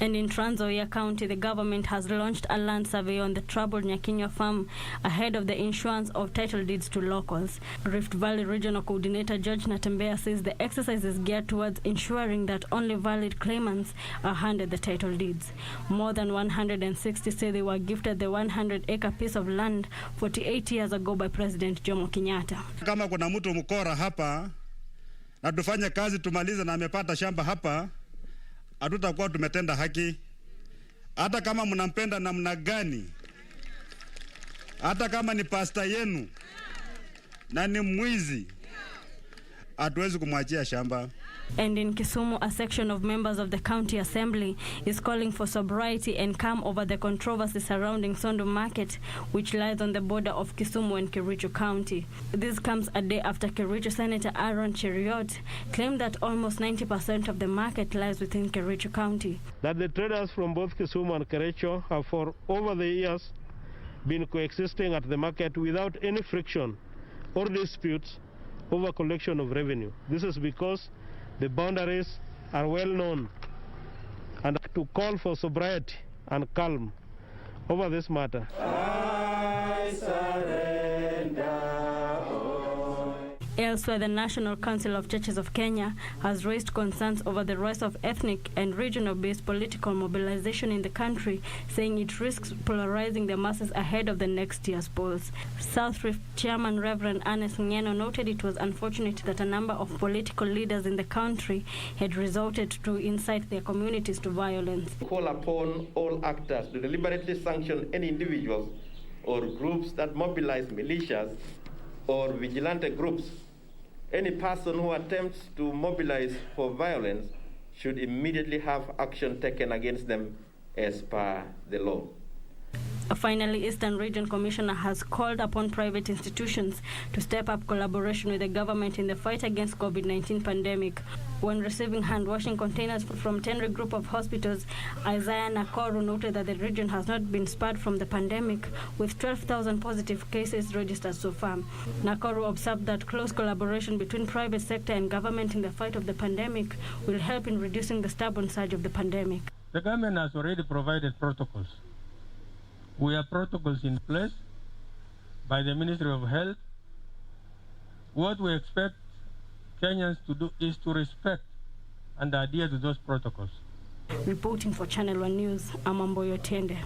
Speaker 17: And in Trans Nzoia County, the government has launched a land survey on the troubled Nyakinya farm ahead of the issuance of title deeds to locals. Rift Valley Regional Coordinator George Natembea says the exercise is geared towards ensuring that only valid claimants are handed the title deeds. More than 160 say they were gifted the 100-acre piece of land 48 years ago by President Jomo Kenyatta.
Speaker 19: Kama kuna mtu mkora hapa na tufanye kazi tumalize na amepata shamba hapa, hatutakuwa tumetenda haki. Hata kama mnampenda namna gani, hata kama ni pasta yenu na ni mwizi, hatuwezi kumwachia shamba.
Speaker 17: And in Kisumu, a section of members of the county assembly is calling for sobriety and calm over the controversy surrounding Sondu Market, which lies on the border of Kisumu and Kericho County. This comes a day after Kericho Senator Aaron Cheriot claimed that almost 90% of the market lies within Kericho County.
Speaker 20: That the traders from both Kisumu and Kericho have for over the years been coexisting at the market without any friction or disputes over collection of revenue. This is because the boundaries are well known, and to call for sobriety and calm over this matter.
Speaker 19: I surrender.
Speaker 17: Elsewhere, the National Council of Churches of Kenya has raised concerns over the rise of ethnic and regional-based political mobilization in the country, saying it risks polarizing the masses ahead of the next year's polls. South Rift Chairman Reverend Ernest Ngeno noted it was unfortunate that a number of political leaders in the country had resorted to incite their communities to violence.
Speaker 21: Call upon all actors to deliberately sanction any individuals or groups that mobilize militias or vigilante groups. Any person who attempts to mobilize for violence should immediately have action taken against them as per the law.
Speaker 17: Finally, Eastern Region Commissioner has called upon private institutions to step up collaboration with the government in the fight against COVID-19 pandemic. When receiving hand-washing containers from Tenri Group of Hospitals, Isaiah Nakoro noted that the region has not been spared from the pandemic, with 12,000 positive cases registered so far. Nakoro observed that close collaboration between private sector and government in the fight of the pandemic will help in reducing the stubborn surge of the pandemic.
Speaker 20: The government has already provided protocols. We have protocols in place by the Ministry of Health. What we expect Kenyans to do is to respect and adhere to those protocols.
Speaker 17: Reporting for Channel 1 News, I'm Amboyo Tende.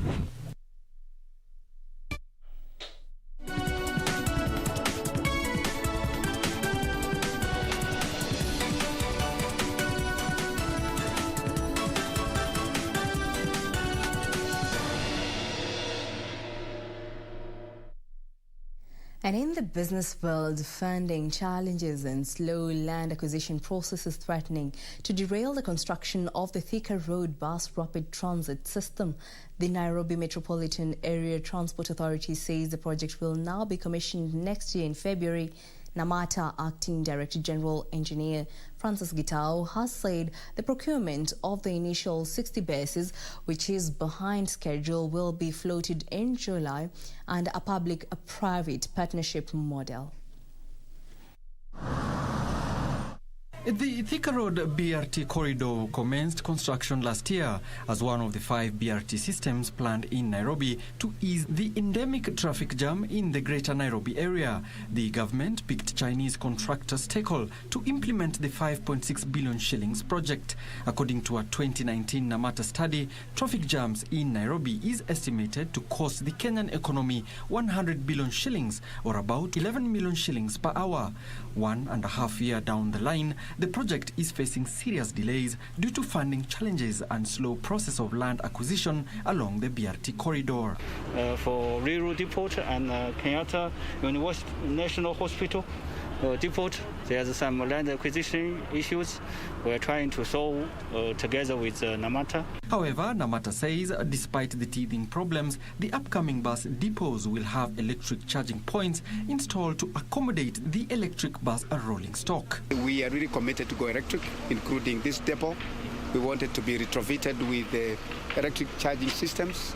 Speaker 2: And in the business world, funding challenges and slow land acquisition processes threatening to derail the construction of the Thika Road bus rapid transit system. The Nairobi Metropolitan Area Transport Authority says the project will now be commissioned next year in February. NAMATA Acting Director General Engineer Francis Gitao has said the procurement of the initial 60 buses, which is behind schedule, will be floated in July and a public-private partnership model.
Speaker 4: The Thika Road BRT corridor commenced construction last year as one of the 5 BRT systems planned in Nairobi to ease the endemic traffic jam in the greater Nairobi area. The government picked Chinese contractor Stekel to implement the 5.6 billion shillings project. According to a 2019 NAMATA study, traffic jams in Nairobi is estimated to cost the Kenyan economy 100 billion shillings or about 11 million shillings per hour. 1.5 years down the line, the project is facing serious delays due to funding challenges and slow process of land acquisition along the BRT corridor.
Speaker 5: For Railroad Depot and Kenyatta National Hospital Depot, there's some land acquisition issues we're trying to solve together with NAMATA.
Speaker 4: However, NAMATA says despite the teething problems, the upcoming bus depots will have electric charging points installed to accommodate the electric bus rolling stock.
Speaker 6: We are really committed to go electric, including this depot. We want it to be retrofitted with electric charging systems.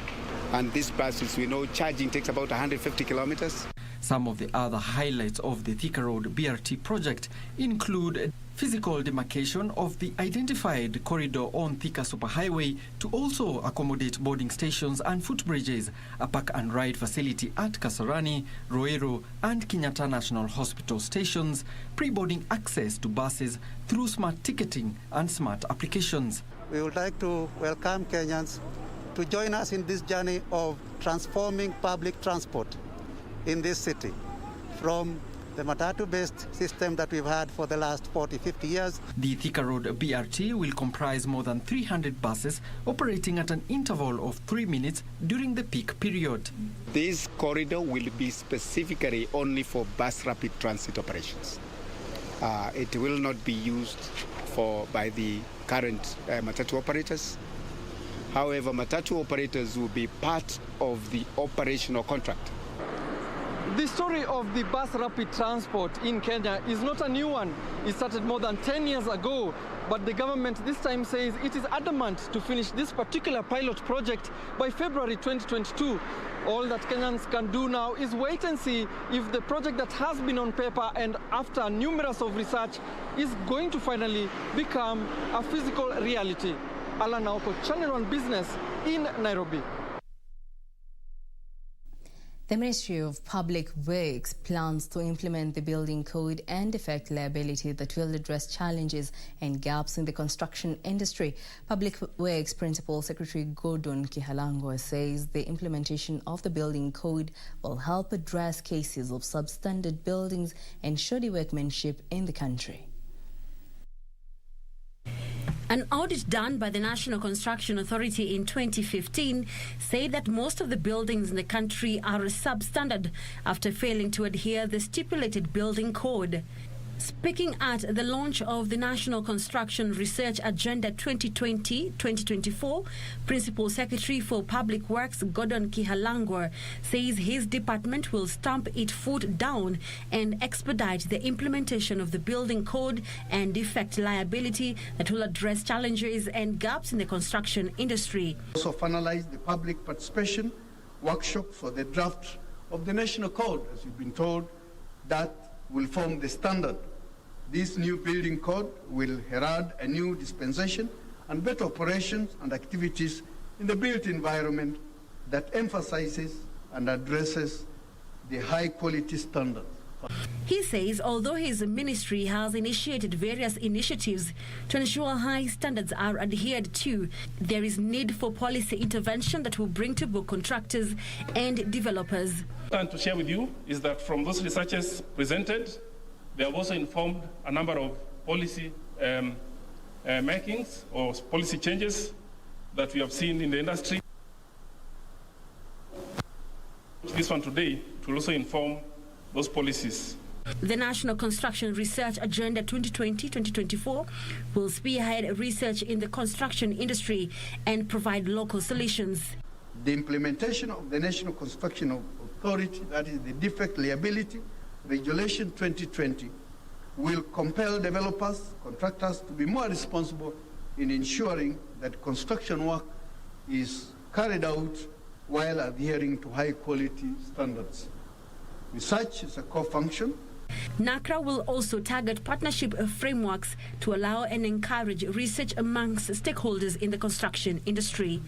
Speaker 6: And these buses, we know charging takes about 150 kilometers.
Speaker 4: Some of the other highlights of the Thika Road BRT project include physical demarcation of the identified corridor on Thika Superhighway to also accommodate boarding stations and footbridges, a park and ride facility at Kasarani, Roero and Kenyatta National Hospital stations, pre-boarding access to buses through smart ticketing and smart applications.
Speaker 22: We would like to welcome Kenyans to join us in this journey of transforming public transport in this city from the matatu-based system that we've had for the last 40-50 years.
Speaker 4: The Thika Road BRT will comprise more than 300 buses operating at an interval of 3 minutes during the peak period.
Speaker 6: This corridor will be specifically only for bus rapid transit operations. It will not be used by the current matatu operators. However, matatu operators will be part of the operational contract.
Speaker 23: The story of the bus rapid transport in Kenya is not a new one. It started more than 10 years ago, but the government this time says it is adamant to finish this particular pilot project by February 2022. All that Kenyans can do now is wait and see if the project that has been on paper and after numerous of research is going to finally become a physical reality. Alan Naoko, Channel 1 Business in Nairobi.
Speaker 2: The Ministry of Public Works plans to implement the building code and defect liability that will address challenges and gaps in the construction industry. Public Works Principal Secretary Gordon Kihalangwa says the implementation of the building code will help address cases of substandard buildings and shoddy workmanship in the country.
Speaker 24: An audit done by the National Construction Authority in 2015 said that most of the buildings in the country are substandard after failing to adhere to the stipulated building code. Speaking at the launch of the National Construction Research Agenda 2020-2024, Principal Secretary for Public Works Gordon Kihalangwa says his department will stamp its foot down and expedite the implementation of the building code and defect liability that will address challenges and gaps in the construction industry.
Speaker 25: Also finalize the public participation workshop for the draft of the national code, as you've been told, that will form the standard. This new building code will herald a new dispensation and better operations and activities in the built environment that emphasizes and addresses the high quality standards.
Speaker 24: He says although his ministry has initiated various initiatives to ensure high standards are adhered to, there is need for policy intervention that will bring to book contractors and developers.
Speaker 28: And to share with you is that from those researches presented, they have also informed a number of policy makings or policy changes that we have seen in the industry. This one today will also inform those policies.
Speaker 24: The National Construction Research Agenda 2020-2024 will spearhead research in the construction industry and provide local solutions.
Speaker 25: The implementation of the National Construction Authority, that is the Defect Liability Regulation 2020, will compel developers, contractors to be more responsible in ensuring that construction work is carried out while adhering to high-quality standards. Research is a core function.
Speaker 24: NACRA will also target partnership frameworks to allow and encourage research amongst stakeholders in the construction industry.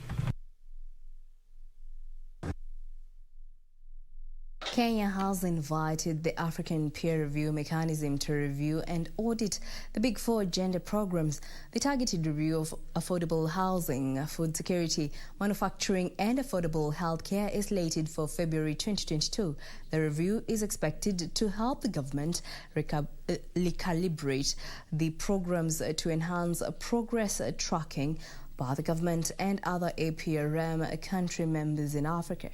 Speaker 2: Kenya has invited the African peer review mechanism to review and audit the Big Four agenda programs. The targeted review of affordable housing, food security, manufacturing and affordable healthcare is slated for February 2022. The review is expected to help the government recalibrate the programs to enhance progress tracking by the government and other APRM country members in Africa.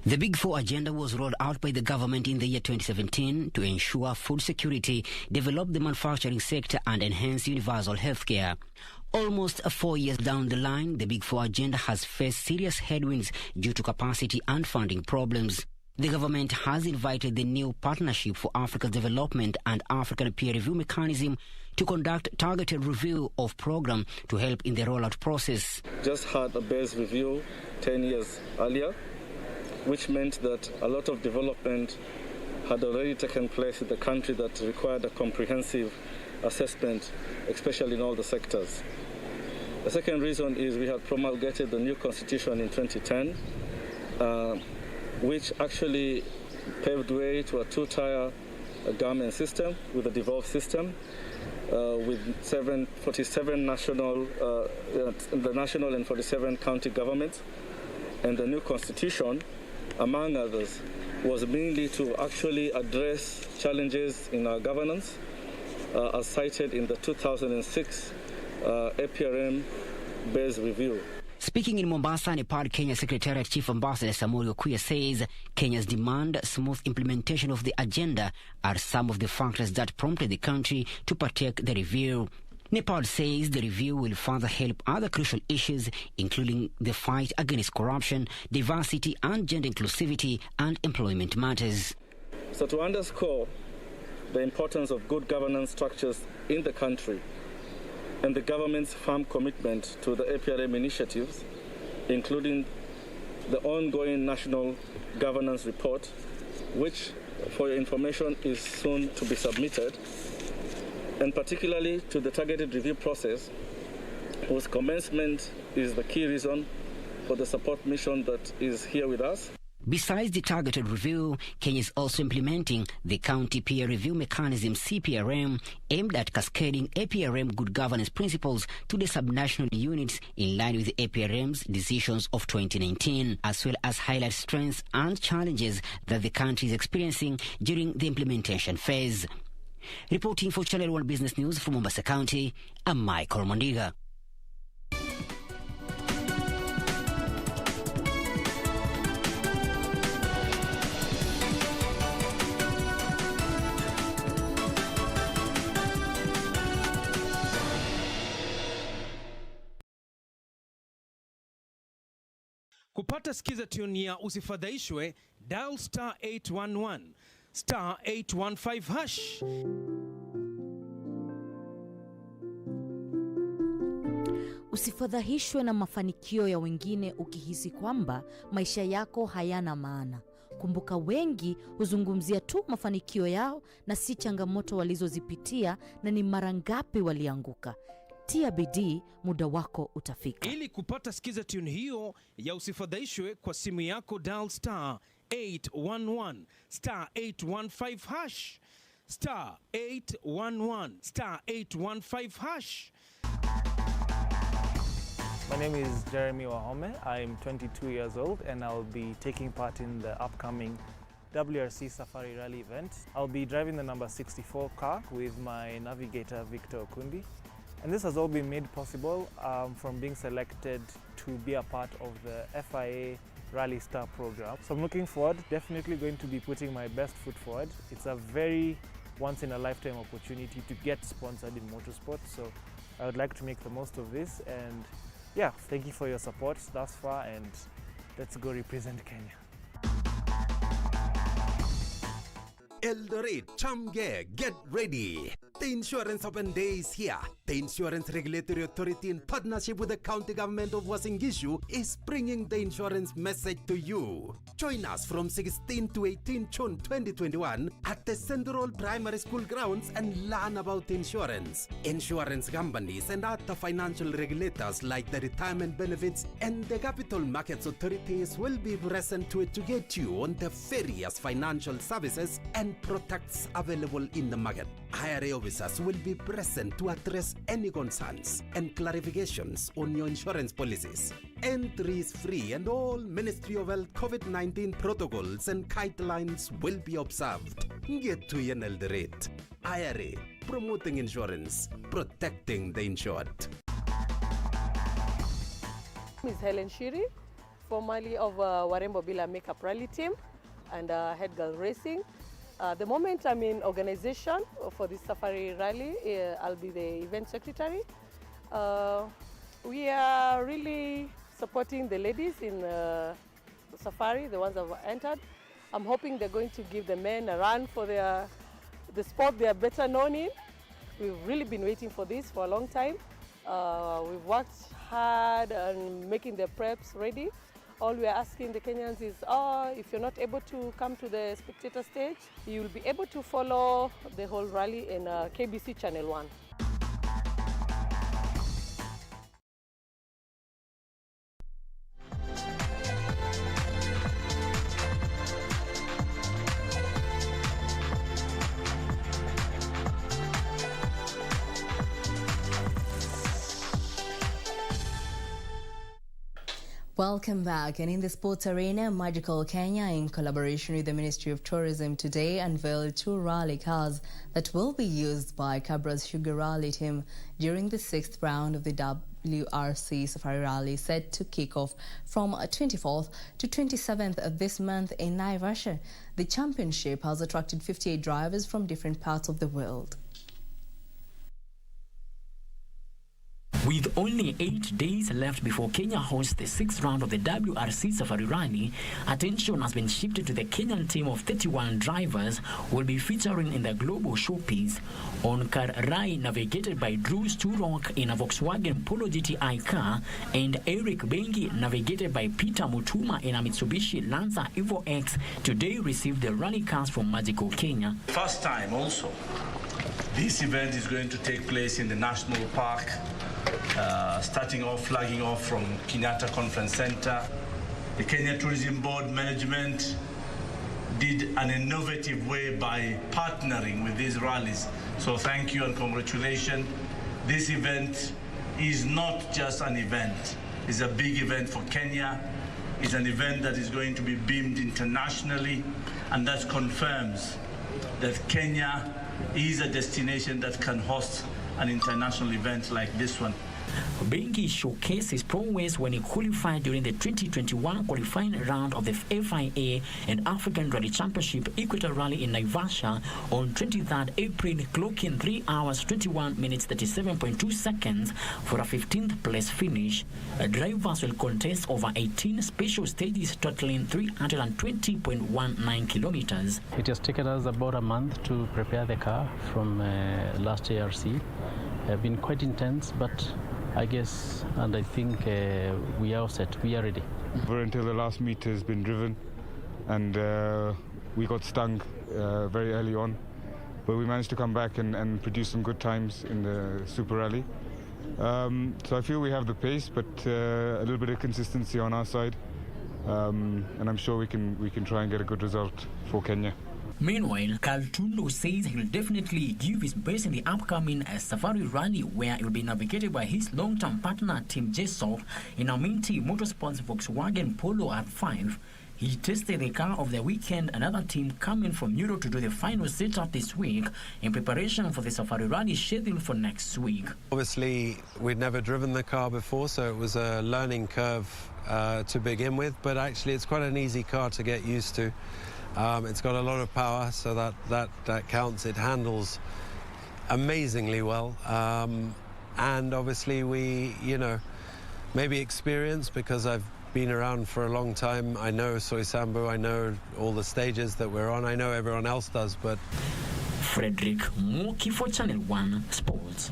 Speaker 3: The Big Four agenda was rolled out by the government in the year 2017 to ensure food security, develop the manufacturing sector and enhance universal healthcare. Almost 4 years down the line, the Big Four agenda has faced serious headwinds due to capacity and funding problems. The government has invited the new Partnership for Africa's Development and African Peer Review Mechanism to conduct targeted review of program to help in the rollout process.
Speaker 8: Just had a base review 10 years earlier, which meant that a lot of development had already taken place in the country that required a comprehensive assessment, especially in all the sectors. The second reason is we had promulgated the new constitution in 2010, which actually paved way to a two-tier government system with a devolved system, with 47 national, the national and 47 county governments. And the new constitution, among others, was mainly to actually address challenges in our governance, as cited in the 2006 APRM-based review.
Speaker 3: Speaking in Mombasa, Nepal, Kenya Secretariat Chief Ambassador Samuel Okuya says Kenya's demand smooth implementation of the agenda are some of the factors that prompted the country to partake the review. Nepal says the review will further help other crucial issues, including the fight against corruption, diversity and gender inclusivity, and employment matters.
Speaker 8: So to underscore the importance of good governance structures in the country and the government's firm commitment to the APRM initiatives, including the ongoing National Governance Report, which, for your information, is soon to be submitted, and particularly to the targeted review process, whose commencement is the key reason for the support mission that is here with us.
Speaker 3: Besides the targeted review, Kenya is also implementing the County Peer Review Mechanism CPRM, aimed at cascading APRM good governance principles to the subnational units in line with the APRM's decisions of 2019, as well as highlight strengths and challenges that the country is experiencing during the implementation phase. Reporting for Channel 1 Business News from Mombasa County, I'm Michael Mondiga.
Speaker 9: Kupata skiza tune ya usifadhaishwe, dial star 811, star 815 hash.
Speaker 10: Usifadhaishwe na mafanikio ya wengine ukihisi kwamba maisha yako hayana maana. Kumbuka, wengi huzungumzia tu mafanikio yao na si changamoto walizozipitia na ni mara ngapi walianguka. Tia bidii, muda wako utafika.
Speaker 9: Ili kupata skiza tune hiyo ya usifadhaishwe kwa simu yako, dial star 811 star 815 hash, star 811 star 815 hash.
Speaker 11: My name is Jeremy Wahome. I'm 22 years old and I'll be taking part in the upcoming WRC Safari Rally event. I'll be driving the number 64 car with my navigator Victor Okundi. And this has all been made possible from being selected to be a part of the FIA Rally Star program. So I'm looking forward, definitely going to be putting my best foot forward. It's a very once-in-a-lifetime opportunity to get sponsored in motorsport, so I would like to make the most of this. And yeah, thank you for your support thus far, and let's go represent Kenya.
Speaker 1: Eldoret, Chamge, get ready. The Insurance Open Day is here. The Insurance Regulatory Authority, in partnership with the County Government of Uasin Gishu, is bringing the insurance message to you. Join us from 16 to 18 June 2021 at the Central Primary School grounds and learn about insurance. Insurance companies and other financial regulators like the Retirement Benefits and the Capital Markets Authorities will be present to educate you on the various financial services and products available in the market. IRA officers will be present to address any concerns and clarifications on your insurance policies. Entry is free and all Ministry of Health COVID-19 protocols and guidelines will be observed. Get to Eldoret. IRA, promoting insurance, protecting the insured.
Speaker 7: Ms. Helen Shiri, formerly of Warembo Bila Makeup Rally Team and Head Girl Racing. The moment I'm in organization for this Safari Rally, I'll be the event secretary. We are really supporting the ladies in Safari, the ones that have entered. I'm hoping they're going to give the men a run for the sport they are better known in. We've really been waiting for this for a long time. We've worked hard on making the preps ready. All we are asking the Kenyans is, if you're not able to come to the spectator stage, you'll be able to follow the whole rally in KBC Channel 1.
Speaker 2: Welcome back. And in the sports arena, Magical Kenya, in collaboration with the Ministry of Tourism, today unveiled 2 rally cars that will be used by Cabra's Sugar Rally team during the 6th round of the WRC Safari Rally, set to kick off from 24th to 27th of this month in Naivasha. The championship has attracted 58 drivers from different parts of the world.
Speaker 12: With only 8 days left before Kenya hosts the 6th round of the WRC Safari Rally, attention has been shifted to the Kenyan team of 31 drivers who will be featuring in the global showpiece. On Car Rai, navigated by Drew Sturrock in a Volkswagen Polo GTI car, and Eric Bengi, navigated by Peter Mutuma in a Mitsubishi Lancer Evo X, today received the rally cars from Magical Kenya.
Speaker 13: First time also, this event is going to take place in the National Park. Flagging off from Kenyatta Conference Center. The Kenya Tourism Board management did an innovative way by partnering with these rallies. So thank you and congratulations. This event is not just an event. It's a big event for Kenya. It's an event that is going to be beamed internationally, and that confirms that Kenya is a destination that can host an international event like this one.
Speaker 12: Bengi showcased his prowess when he qualified during the 2021 qualifying round of the FIA and African Rally Championship Equator Rally in Naivasha on 23rd April, clocking 3 hours 21 minutes 37.2 seconds for a 15th place finish. Drivers will contest over 18 special stages totaling 320.19 kilometers.
Speaker 14: It has taken us about a month to prepare the car from last ARC. Been quite intense, but I guess, and I think we are set, we are ready.
Speaker 16: Until the last meter has been driven, and we got stung very early on, but we managed to come back and produce some good times in the Super Rally. So I feel we have the pace, but a little bit of consistency on our side, and I'm sure we can try and get a good result for Kenya.
Speaker 12: Meanwhile, Kaltundo says he'll definitely give his best in the upcoming Safari Rally, where it will be navigated by his long-term partner Tim Jessoff in a minty Motorsports Volkswagen Polo R5. He tested the car of the weekend, another team coming from Europe to do the final setup this week in preparation for the Safari Rally scheduled for next week.
Speaker 26: Obviously, we'd never driven the car before, so it was a learning curve
Speaker 15: to begin with, but actually it's quite an easy car to get used to. It's got a lot of power, so that counts. It handles amazingly well, and obviously we, maybe experience, because I've been around for a long time. I know Soisambu, I know all the stages that we're on. I know everyone else does, but...
Speaker 12: Frederick Muki for Channel 1 Sports.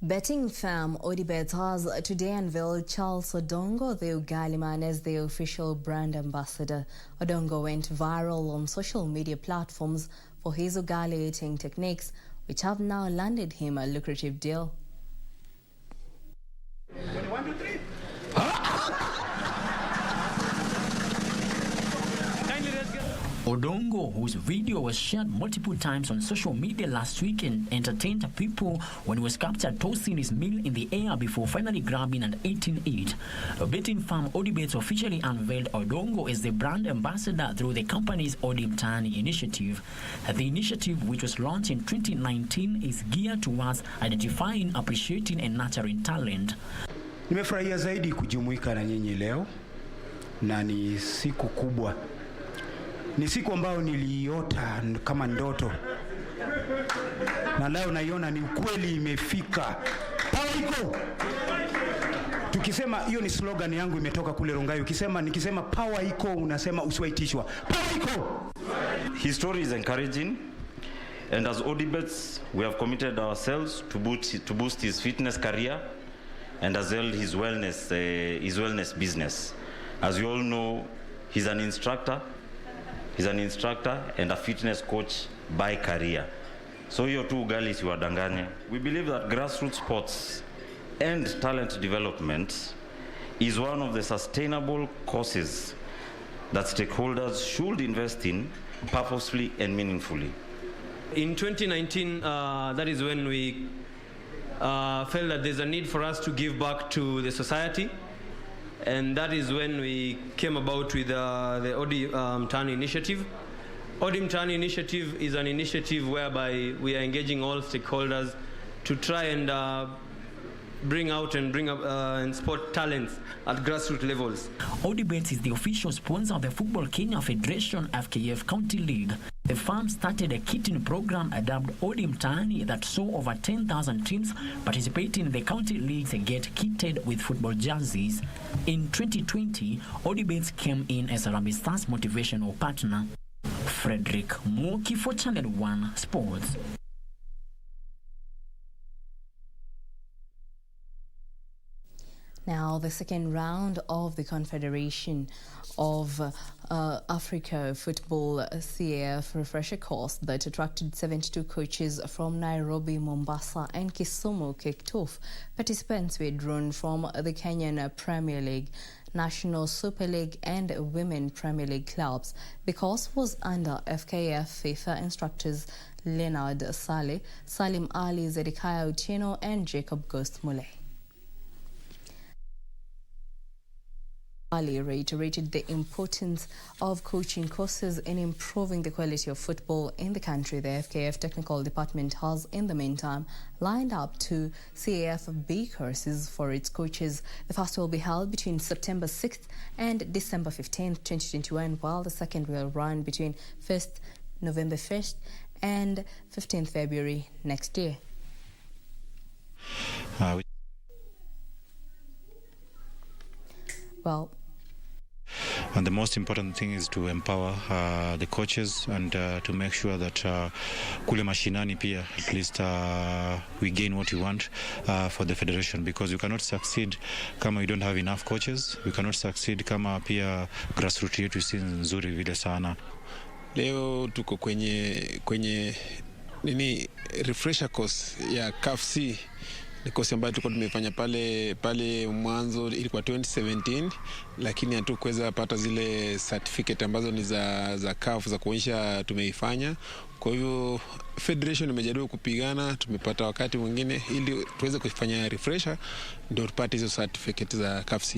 Speaker 2: Betting firm Odibet has today unveiled Charles Odongo, the Ugali man, as the official brand ambassador. Odongo went viral on social media platforms for his Ugali eating techniques, which have now landed him a lucrative deal.
Speaker 12: Odongo, whose video was shared multiple times on social media last week, and entertained people when he was captured tossing his meal in the air before finally grabbing and eating it. A betting firm Odibet officially unveiled Odongo as the brand ambassador through the company's Odimtani initiative. The initiative, which was launched in 2019, is geared towards identifying, appreciating and nurturing talent.
Speaker 17: Nimefurahia zaidi kujumuika na nyinyi leo, na ni siku kubwa. Ni siku ambayo niliota kama ndoto, na leo naiona ni ukweli imefika. Power iko. Tukisema hiyo ni slogan yangu, imetoka kule Rongai. Nikisema power iko, unasema usiwaitishwa. Power iko.
Speaker 18: His story is encouraging, and as Odibets, we have committed ourselves to boost his fitness career and as well his wellness business. As you all know, he's an instructor and a fitness coach by career. So hiyo tu ugali siwadanganye. We believe that grassroots sports and talent development is one of the sustainable causes that stakeholders should invest in purposefully and meaningfully.
Speaker 19: In 2019, that is when we felt that there's a need for us to give back to the society. And that is when we came about with the Odimtani initiative. Odimtani initiative is an initiative whereby we are engaging all stakeholders to try and bring out and support talents at grassroots levels.
Speaker 12: Odibet is the official sponsor of the Football Kenya Federation FKF County League. The firm started a kitting program dubbed Odimtani that saw over 10,000 teams participating in the county leagues get kitted with football jerseys. In 2020, Odibet came in as a Harambee Stars motivational partner. Frederick Muki for Channel 1 Sports.
Speaker 2: Now, the second round of the Confederation of Africa Football CAF refresher course that attracted 72 coaches from Nairobi, Mombasa and Kisumu kicked off. Participants were drawn from the Kenyan Premier League, National Super League and Women Premier League clubs. The course was under FKF FIFA instructors Leonard Saleh, Salim Ali, Zedekiah Otieno and Jacob Ghost Mule. Ali reiterated the importance of coaching courses in improving the quality of football in the country. The FKF technical department has, in the meantime, lined up 2 CAF B courses for its coaches. The first will be held between September 6th and December 15th, 2021, while the second will run between November 1st and 15th February next year.
Speaker 20: And the most important thing is to empower the coaches and to make sure that kule mashinani pia at least we gain what we want for the federation, because you cannot succeed kama you don't have enough coaches. We cannot succeed kama pia grassroots yetu si nzuri vile sana.
Speaker 21: Leo tuko kwenye refresher course ya KFC. Ni kosi ambayo tulikuwa tumefanya pale mwanzo, ilikuwa 2017, lakini hatukuweza pata zile certificate ambazo ni za CAF za kuonyesha tumeifanya. Kwa hivyo federation imejaribu kupigana, tumepata wakati mwingine ili tuweze kufanya refresher ndio tupate hizo certificate za KFC.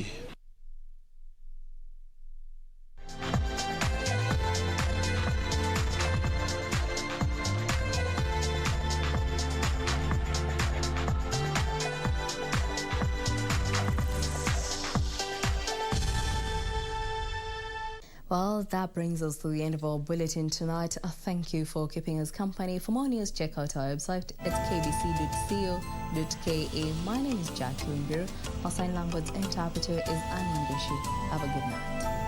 Speaker 2: Well, that brings us to the end of our bulletin tonight. Thank you for keeping us company. For more news, check out our website at kbc.co.ke. My name is Jacky Wambiru. Our sign language interpreter is Anyangishi. Have a good night.